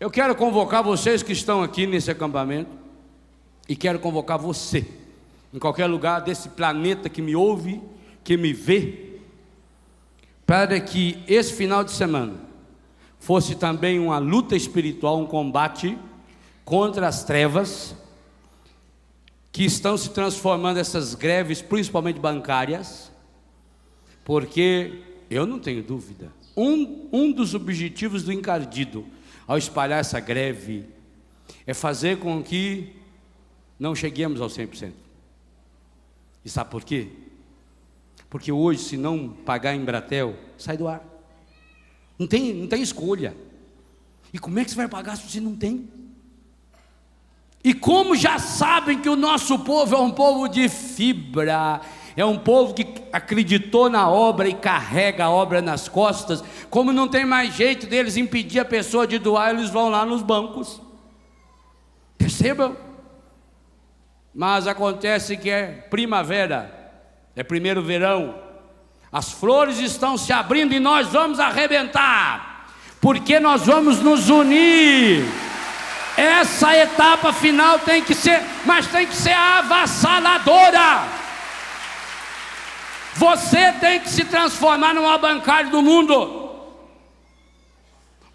Eu quero convocar vocês que estão aqui nesse acampamento, e quero convocar você, em qualquer lugar desse planeta que me ouve, que me vê, para que esse final de semana fosse também uma luta espiritual, um combate contra as trevas que estão se transformando, essas greves, principalmente bancárias, porque eu não tenho dúvida, um dos objetivos do encardido ao espalhar essa greve é fazer com que não cheguemos ao 100%. E sabe por quê? Porque hoje, se não pagar em Embratel, sai do ar. Não tem escolha. E como é que você vai pagar se você não tem? E como já sabem que o nosso povo é um povo de fibra, é um povo que acreditou na obra e carrega a obra nas costas, como não tem mais jeito deles impedir a pessoa de doar, eles vão lá nos bancos. Percebam? Mas acontece que é primavera, é primeiro verão, as flores estão se abrindo e nós vamos arrebentar, porque nós vamos nos unir. Essa etapa final tem que ser, mas tem que ser avassaladora. Você tem que se transformar no maior bancário do mundo.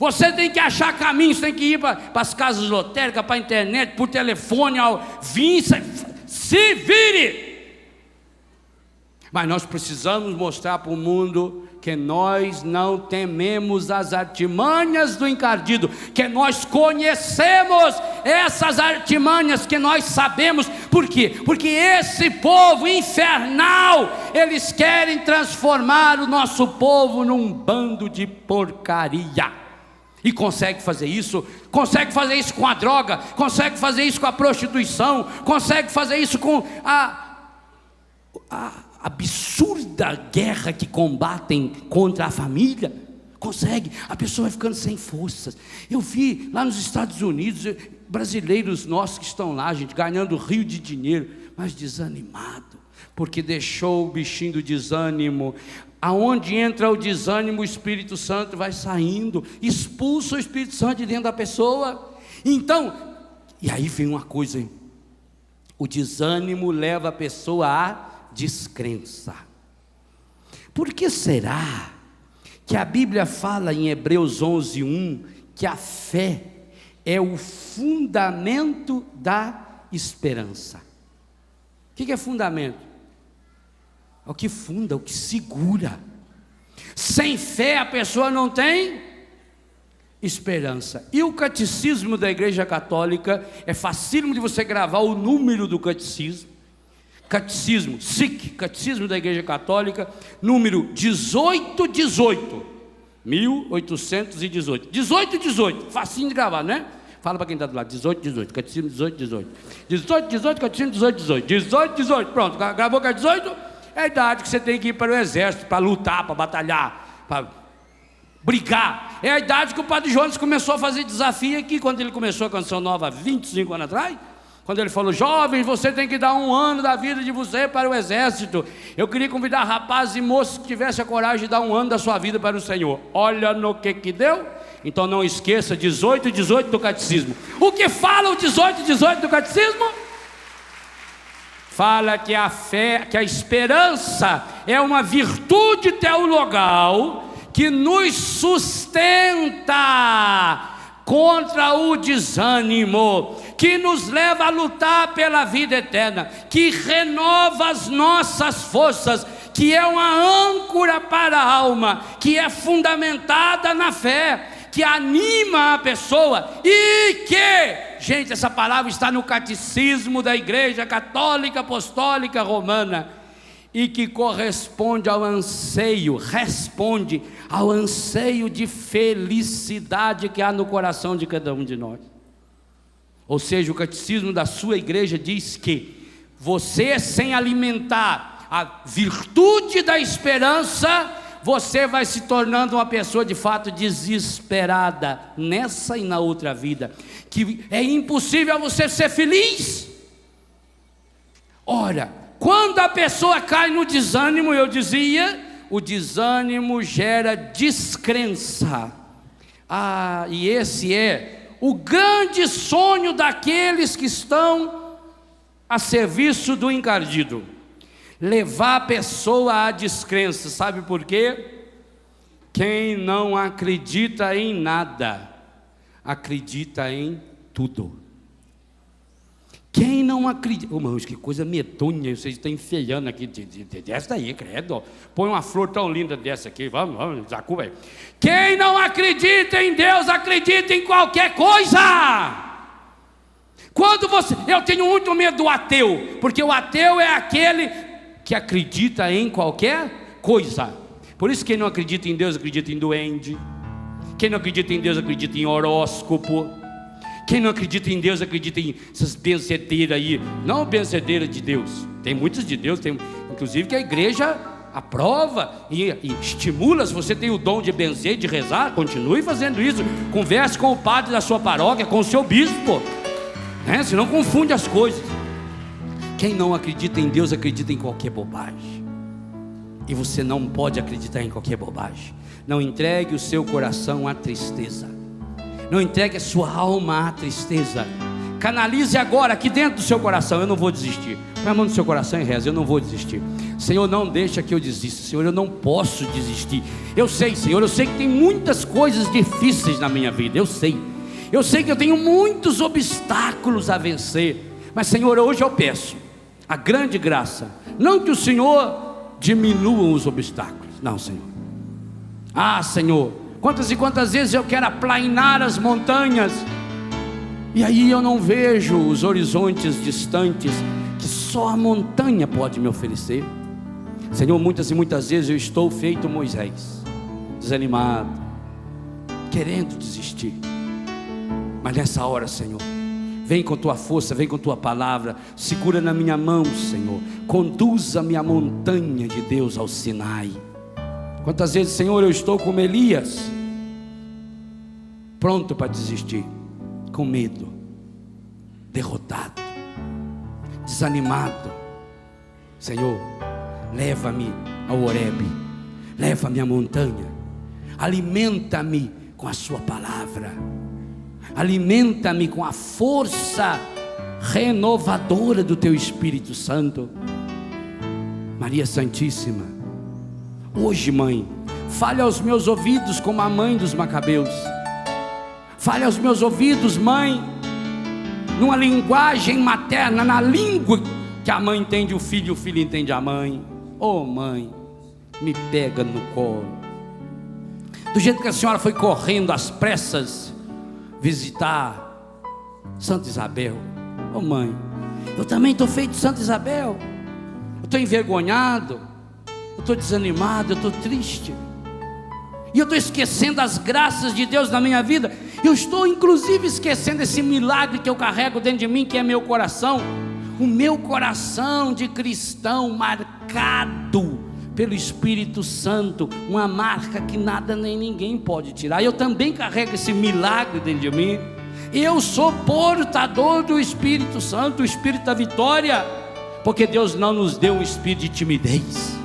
Você tem que achar caminhos, tem que ir para as casas lotéricas, para a internet, por telefone, se vire. Mas nós precisamos mostrar para o mundo que nós não tememos as artimanhas do encardido, que nós conhecemos essas artimanhas, que nós sabemos. Por quê? Porque esse povo infernal, eles querem transformar o nosso povo num bando de porcaria. E consegue fazer isso com a droga, consegue fazer isso com a prostituição, consegue fazer isso com a absurda guerra que combatem contra a família. Consegue, a pessoa vai ficando sem forças. Eu vi lá nos Estados Unidos, brasileiros nossos que estão lá, gente, ganhando rio de dinheiro, mas desanimado, porque deixou o bichinho do desânimo. Aonde entra o desânimo, o Espírito Santo vai saindo, expulsa o Espírito Santo de dentro da pessoa. Então, e aí vem uma coisa, hein? O desânimo leva a pessoa à descrença. Por que será que a Bíblia fala em Hebreus 11:1 que a fé é o fundamento da esperança? O que é fundamento? É o que funda, o que segura. Sem fé a pessoa não tem esperança. E o catecismo da Igreja Católica, é facílimo de você gravar o número do catecismo. Catecismo, SIC, Catecismo da Igreja Católica, número 1818, 1818, 1818, facinho de gravar, né? Fala para quem está do lado, 1818, Catecismo 1818, 1818, Catecismo 1818, 1818, pronto, gravou com a 18, é a idade que você tem que ir para o exército, para lutar, para batalhar, para brigar. É a idade que o Padre Jones começou a fazer desafio aqui, quando ele começou a Canção Nova, 25 anos atrás. Quando ele falou: jovens, você tem que dar 1 ano da vida de você para o exército. Eu queria convidar rapazes e moços que tivessem a coragem de dar 1 ano da sua vida para o Senhor. Olha no que deu. Então não esqueça, 18:18 do catecismo. O que fala o 18:18 do catecismo? Fala que a fé, que a esperança é uma virtude teologal que nos sustenta contra o desânimo, que nos leva a lutar pela vida eterna, que renova as nossas forças, que é uma âncora para a alma, que é fundamentada na fé, que anima a pessoa e que, gente, essa palavra está no catecismo da Igreja Católica Apostólica Romana, e que corresponde ao anseio, responde ao anseio de felicidade que há no coração de cada um de nós. Ou seja, o catecismo da sua igreja diz que você, sem alimentar a virtude da esperança, você vai se tornando uma pessoa de fato desesperada, nessa e na outra vida, que é impossível você ser feliz. Ora, quando a pessoa cai no desânimo, eu dizia, o desânimo gera descrença. E esse é o grande sonho daqueles que estão a serviço do encardido, levar a pessoa à descrença. Sabe por quê? Quem não acredita em nada, acredita em tudo. Quem não acredita... Irmãos, que coisa medonha, vocês estão enfeiando aqui, dessa aí, credo. Põe uma flor tão linda dessa aqui, vamos, Zacu, aí. Quem não acredita em Deus, acredita em qualquer coisa. Eu tenho muito medo do ateu, porque o ateu é aquele que acredita em qualquer coisa. Por isso, quem não acredita em Deus, acredita em duende. Quem não acredita em Deus, acredita em horóscopo. Quem não acredita em Deus, acredita em essas benzedeiras aí. Não benzedeira de Deus. Tem muitas de Deus, tem, inclusive que a igreja aprova e estimula. Se você tem o dom de benzer, de rezar, continue fazendo isso. Converse com o padre da sua paróquia, com o seu bispo, né? Senão confunde as coisas. Quem não acredita em Deus, acredita em qualquer bobagem. E você não pode acreditar em qualquer bobagem. Não entregue o seu coração à tristeza. Não entregue a sua alma à tristeza. Canalize agora, aqui dentro do seu coração: eu não vou desistir. Põe a mão no seu coração e reza: eu não vou desistir. Senhor, não deixa que eu desista. Senhor, eu não posso desistir. Eu sei, Senhor, eu sei que tem muitas coisas difíceis na minha vida. Eu sei que eu tenho muitos obstáculos a vencer. Mas, Senhor, hoje eu peço a grande graça, não que o Senhor diminua os obstáculos, não, Senhor. Senhor, quantas e quantas vezes eu quero aplainar as montanhas, e aí eu não vejo os horizontes distantes que só a montanha pode me oferecer. Senhor, muitas e muitas vezes eu estou feito Moisés, desanimado, querendo desistir. Mas nessa hora, Senhor, vem com tua força, vem com tua palavra, segura na minha mão, Senhor, conduza-me a montanha de Deus ao Sinai. Quantas vezes, Senhor, eu estou como Elias, pronto para desistir, com medo, derrotado, desanimado. Senhor, leva-me ao Horebe, leva-me à montanha, alimenta-me com a sua palavra, alimenta-me com a força renovadora do teu Espírito Santo. Maria Santíssima, hoje, mãe, fale aos meus ouvidos como a mãe dos Macabeus. Fale aos meus ouvidos, mãe, numa linguagem materna, na língua que a mãe entende o filho e o filho entende a mãe. Mãe, me pega no colo. Do jeito que a senhora foi correndo às pressas visitar Santa Isabel. Mãe, eu também estou feito Santa Isabel. Eu estou envergonhado, eu estou desanimado, eu estou triste, e eu estou esquecendo as graças de Deus na minha vida. Eu estou inclusive esquecendo esse milagre que eu carrego dentro de mim, que é meu coração, o meu coração de cristão, marcado pelo Espírito Santo, uma marca que nada nem ninguém pode tirar. Eu também carrego esse milagre dentro de mim. Eu sou portador do Espírito Santo, o Espírito da vitória, porque Deus não nos deu um espírito de timidez.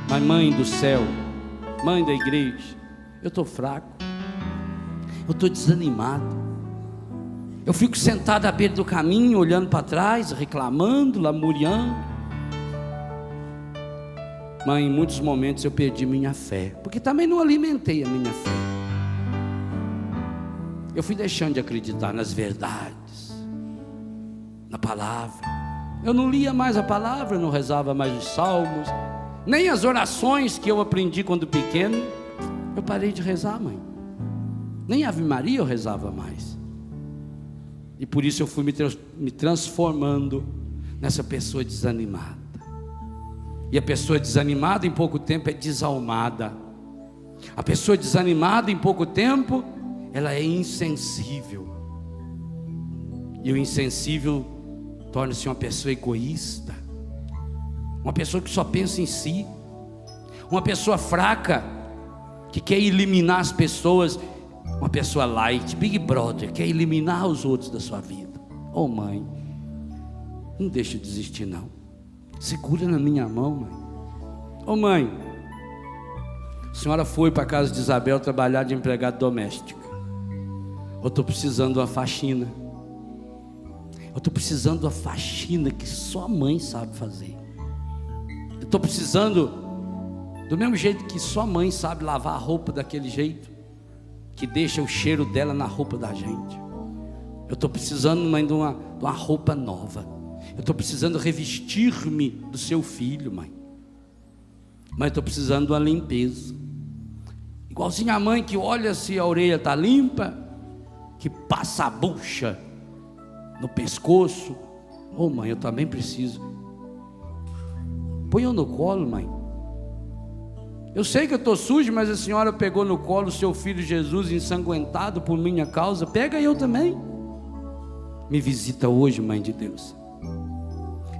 Mas, mãe do céu, mãe da igreja, eu estou fraco, eu estou desanimado, eu fico sentado à beira do caminho, olhando para trás, reclamando, lamuriando. Mãe, em muitos momentos eu perdi minha fé, porque também não alimentei a minha fé. Eu fui deixando de acreditar nas verdades, na palavra. Eu não lia mais a palavra, não rezava mais os salmos, nem as orações que eu aprendi quando pequeno. Eu parei de rezar, mãe. Nem Ave Maria eu rezava mais. E por isso eu fui me transformando nessa pessoa desanimada. E a pessoa desanimada em pouco tempo é desalmada. A pessoa desanimada em pouco tempo, ela é insensível. E o insensível torna-se uma pessoa egoísta, uma pessoa que só pensa em si, uma pessoa fraca, que quer eliminar as pessoas, uma pessoa light, Big Brother, quer eliminar os outros da sua vida. Mãe, não deixa eu desistir não, segura na minha mão, mãe. Mãe, a senhora foi para a casa de Isabel trabalhar de empregada doméstica. Eu estou precisando de uma faxina. Eu estou precisando de uma faxina que só a mãe sabe fazer. Eu estou precisando, do mesmo jeito que só a mãe sabe lavar a roupa daquele jeito, que deixa o cheiro dela na roupa da gente. Eu estou precisando, mãe, de uma roupa nova. Eu estou precisando revestir-me do seu filho, mãe. Mas estou precisando de uma limpeza. Igualzinho a mãe que olha se a orelha está limpa, que passa a bucha no pescoço. Mãe, eu também preciso. Põe eu no colo, mãe. Eu sei que eu estou sujo, mas a senhora pegou no colo o seu filho Jesus ensanguentado por minha causa. Pega eu também. Me visita hoje, mãe de Deus.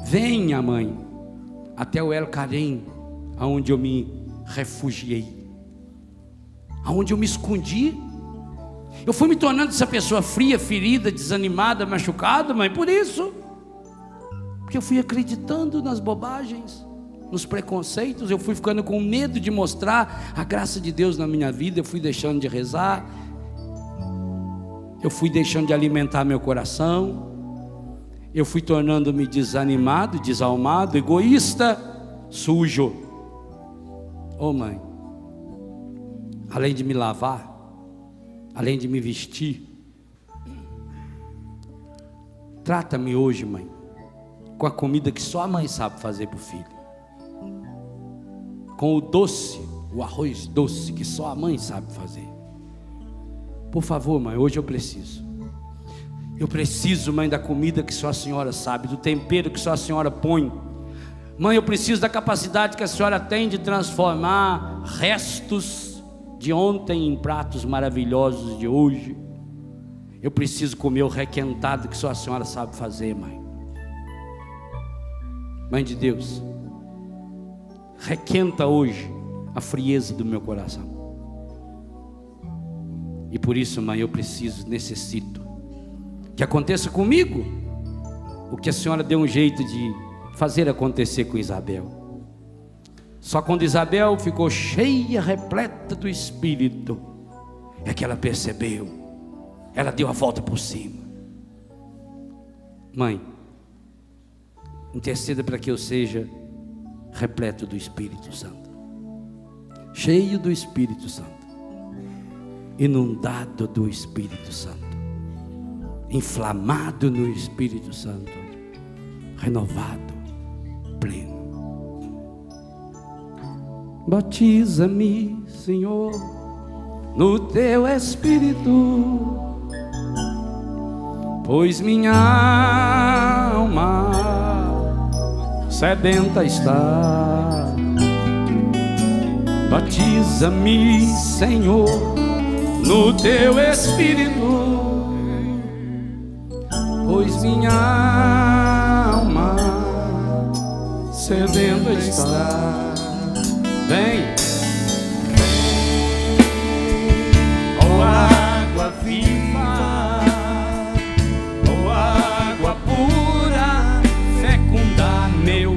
Venha, mãe, até o El Carém, aonde eu me refugiei, aonde eu me escondi. Eu fui me tornando essa pessoa fria, ferida, desanimada, machucada, mãe, por isso, porque eu fui acreditando nas bobagens, nos preconceitos. Eu fui ficando com medo de mostrar a graça de Deus na minha vida. Eu fui deixando de rezar. eu fui deixando de alimentar meu coração, eu fui tornando-me desanimado, desalmado, egoísta, sujo. Ô mãe, além de me lavar, além de me vestir, trata-me hoje, mãe, com a comida que só a mãe sabe fazer para o filho, com o doce, o arroz doce que só a mãe sabe fazer. Por favor, mãe, hoje eu preciso, mãe, da comida que só a senhora sabe, do tempero que só a senhora põe. Mãe, eu preciso da capacidade que a senhora tem de transformar restos de ontem em pratos maravilhosos de hoje. Eu preciso comer o requentado que só a senhora sabe fazer, mãe. Mãe de Deus, requenta hoje a frieza do meu coração. E por isso, mãe, eu necessito que aconteça comigo o que a senhora deu um jeito de fazer acontecer com Isabel. Só quando Isabel ficou cheia, repleta do Espírito, é que ela percebeu, ela deu a volta por cima. Mãe, interceda para que eu seja repleto do Espírito Santo, cheio do Espírito Santo, inundado do Espírito Santo, inflamado no Espírito Santo, renovado, pleno. Batiza-me, Senhor, no teu Espírito, pois minha alma sedenta está. Batiza-me, Senhor, no teu Espírito, pois minha alma sedenta está. Vem, ó água viva, ó água pura, fecundar meu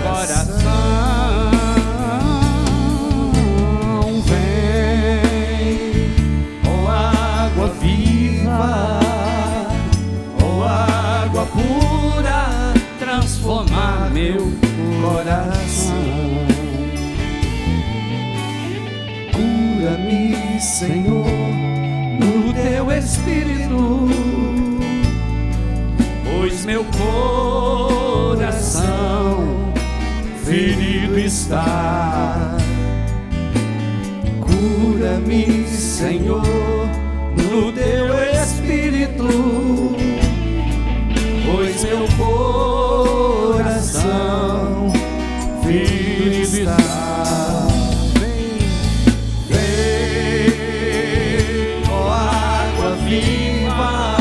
coração. Vem, ó água viva, ó água pura, transformar meu coração. Cura-me, Senhor, no teu Espírito, pois meu coração ferido está. Cura-me, Senhor, no teu Espírito, pois meu coração ferido está. Viva,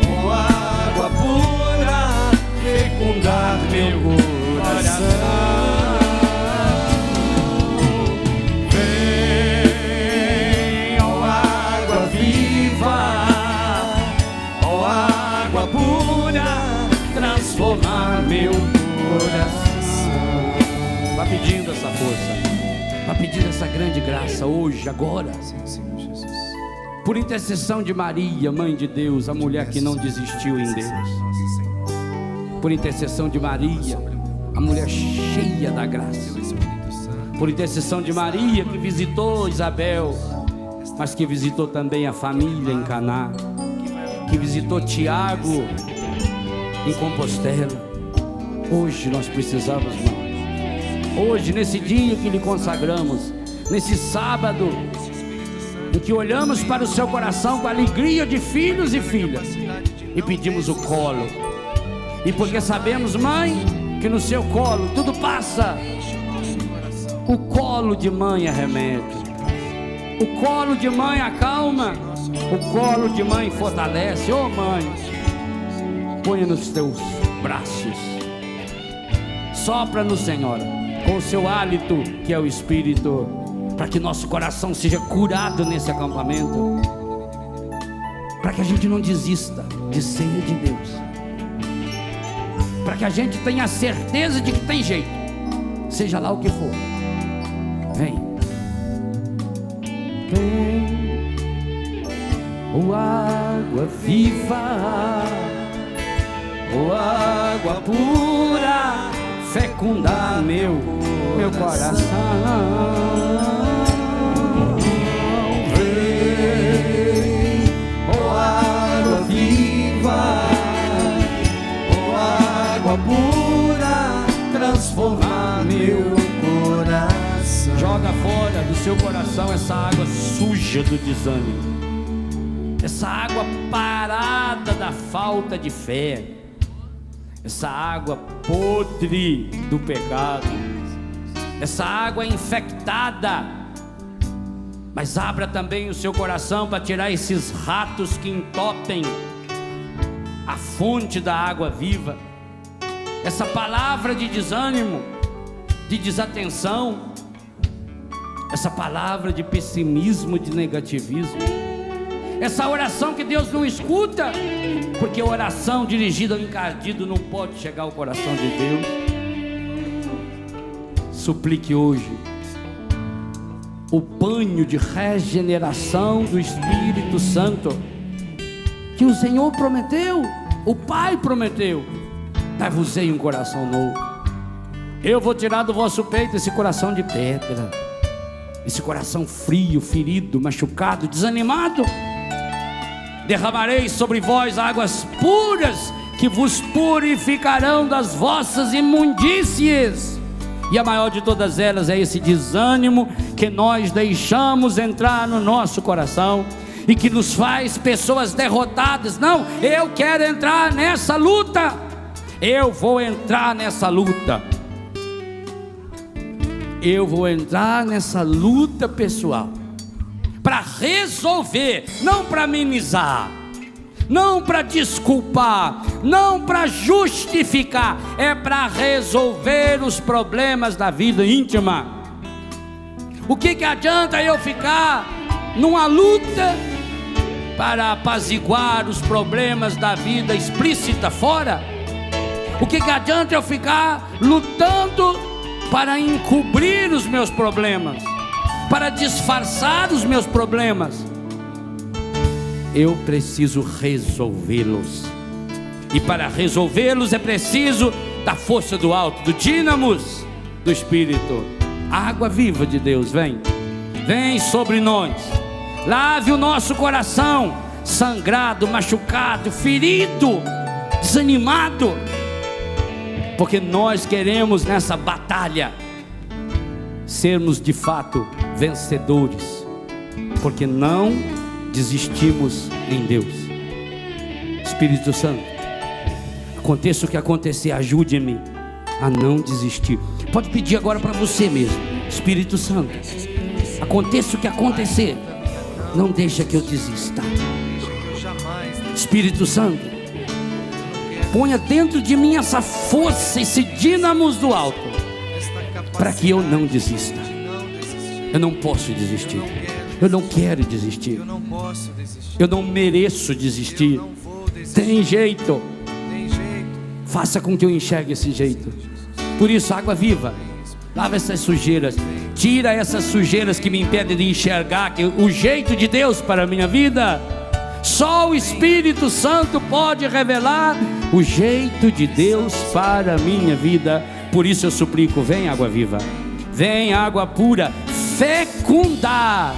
ó água pura, fecundar meu coração. Vem, ó água viva, ó água pura, transformar meu coração. Vá pedindo essa força, vá pedindo essa grande graça hoje, agora. Por intercessão de Maria, Mãe de Deus, a mulher que não desistiu em Deus. Por intercessão de Maria, a mulher cheia da graça. Por intercessão de Maria, que visitou Isabel, mas que visitou também a família em Caná, que visitou Tiago em Compostela. Hoje nós precisamos, irmão. Hoje, nesse dia que lhe consagramos, nesse sábado, em que olhamos para o seu coração com alegria de filhos e filhas e pedimos o colo. E porque sabemos, mãe, que no seu colo tudo passa. O colo de mãe é remédio, o colo de mãe acalma, o colo de mãe fortalece. Ô mãe, ponha nos teus braços, sopra-nos, Senhora, com o seu hálito que é o Espírito, para que nosso coração seja curado nesse acampamento, para que a gente não desista de ser de Deus, para que a gente tenha a certeza de que tem jeito, seja lá o que for. Vem, vem, ó água viva, ó água pura, fecundar meu coração. Vem, ó água viva, ó água pura, transformar meu coração. Joga fora do seu coração essa água suja do desânimo, essa água parada da falta de fé, essa água podre do pecado, essa água infectada. Mas abra também o seu coração para tirar esses ratos que entopem a fonte da água viva. Essa palavra de desânimo, de desatenção, essa palavra de pessimismo, de negativismo, essa oração que Deus não escuta, porque oração dirigida ao encardido não pode chegar ao coração de Deus. Suplique hoje o banho de regeneração do Espírito Santo, que o Senhor prometeu, o Pai prometeu: dar-vos-ei um coração novo. Eu vou tirar do vosso peito esse coração de pedra, esse coração frio, ferido, machucado, desanimado. Derramarei sobre vós águas puras, que vos purificarão das vossas imundícies. E a maior de todas elas é esse desânimo que nós deixamos entrar no nosso coração e que nos faz pessoas derrotadas. Não, eu quero entrar nessa luta, eu vou entrar nessa luta, eu vou entrar nessa luta pessoal, para resolver, não para minimizar, não para desculpar, não para justificar, é para resolver os problemas da vida íntima. O que adianta eu ficar numa luta para apaziguar os problemas da vida explícita fora? O que adianta eu ficar lutando para encobrir os meus problemas, para disfarçar os meus problemas? Eu preciso resolvê-los, e para resolvê-los é preciso da força do alto, do dínamos do Espírito. A água viva de Deus vem sobre nós, lave o nosso coração sangrado, machucado, ferido, desanimado, porque nós queremos nessa batalha sermos de fato vencedores, porque não desistimos em Deus. Espírito Santo, aconteça o que acontecer, ajude-me a não desistir. Pode pedir agora para você mesmo: Espírito Santo, aconteça o que acontecer, não deixa que eu desista. Espírito Santo, ponha dentro de mim essa força, esse dínamo do alto, para que eu não desista. Eu não posso desistir, eu não quero desistir, eu não mereço desistir. Tem jeito, faça com que eu enxergue esse jeito. Por isso, água viva, lava essas sujeiras, tira essas sujeiras que me impedem de enxergar o jeito de Deus para a minha vida. Só o Espírito Santo pode revelar o jeito de Deus para a minha vida. Por isso eu suplico: vem água viva, vem água pura, fecundar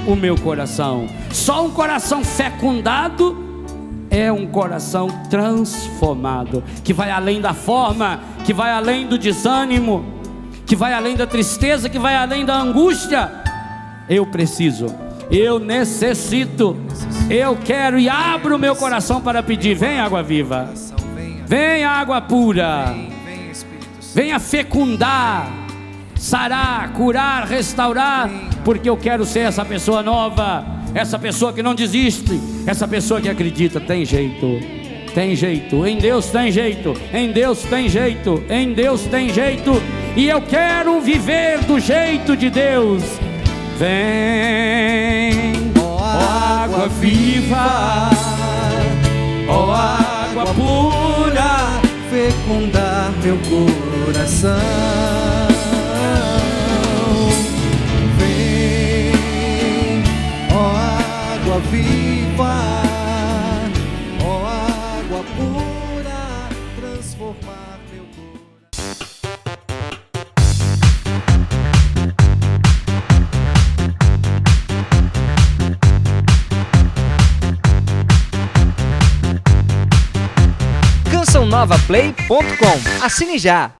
o meu coração. Só um coração fecundado é um coração transformado, que vai além da forma, que vai além do desânimo, que vai além da tristeza, que vai além da angústia. Eu preciso, eu necessito, eu quero e abro o meu coração para pedir: vem água viva, vem água pura, venha fecundar, sarar, curar, restaurar, porque eu quero ser essa pessoa nova, essa pessoa que não desiste, essa pessoa que acredita. Tem jeito, tem jeito, em Deus tem jeito, em Deus tem jeito, em Deus tem jeito, e eu quero viver do jeito de Deus. Vem, ó água viva, ó água pura, fecundar meu coração. Vem, ó água viva, transformar meu coração. CançãoNovaPlay.com. Assine já!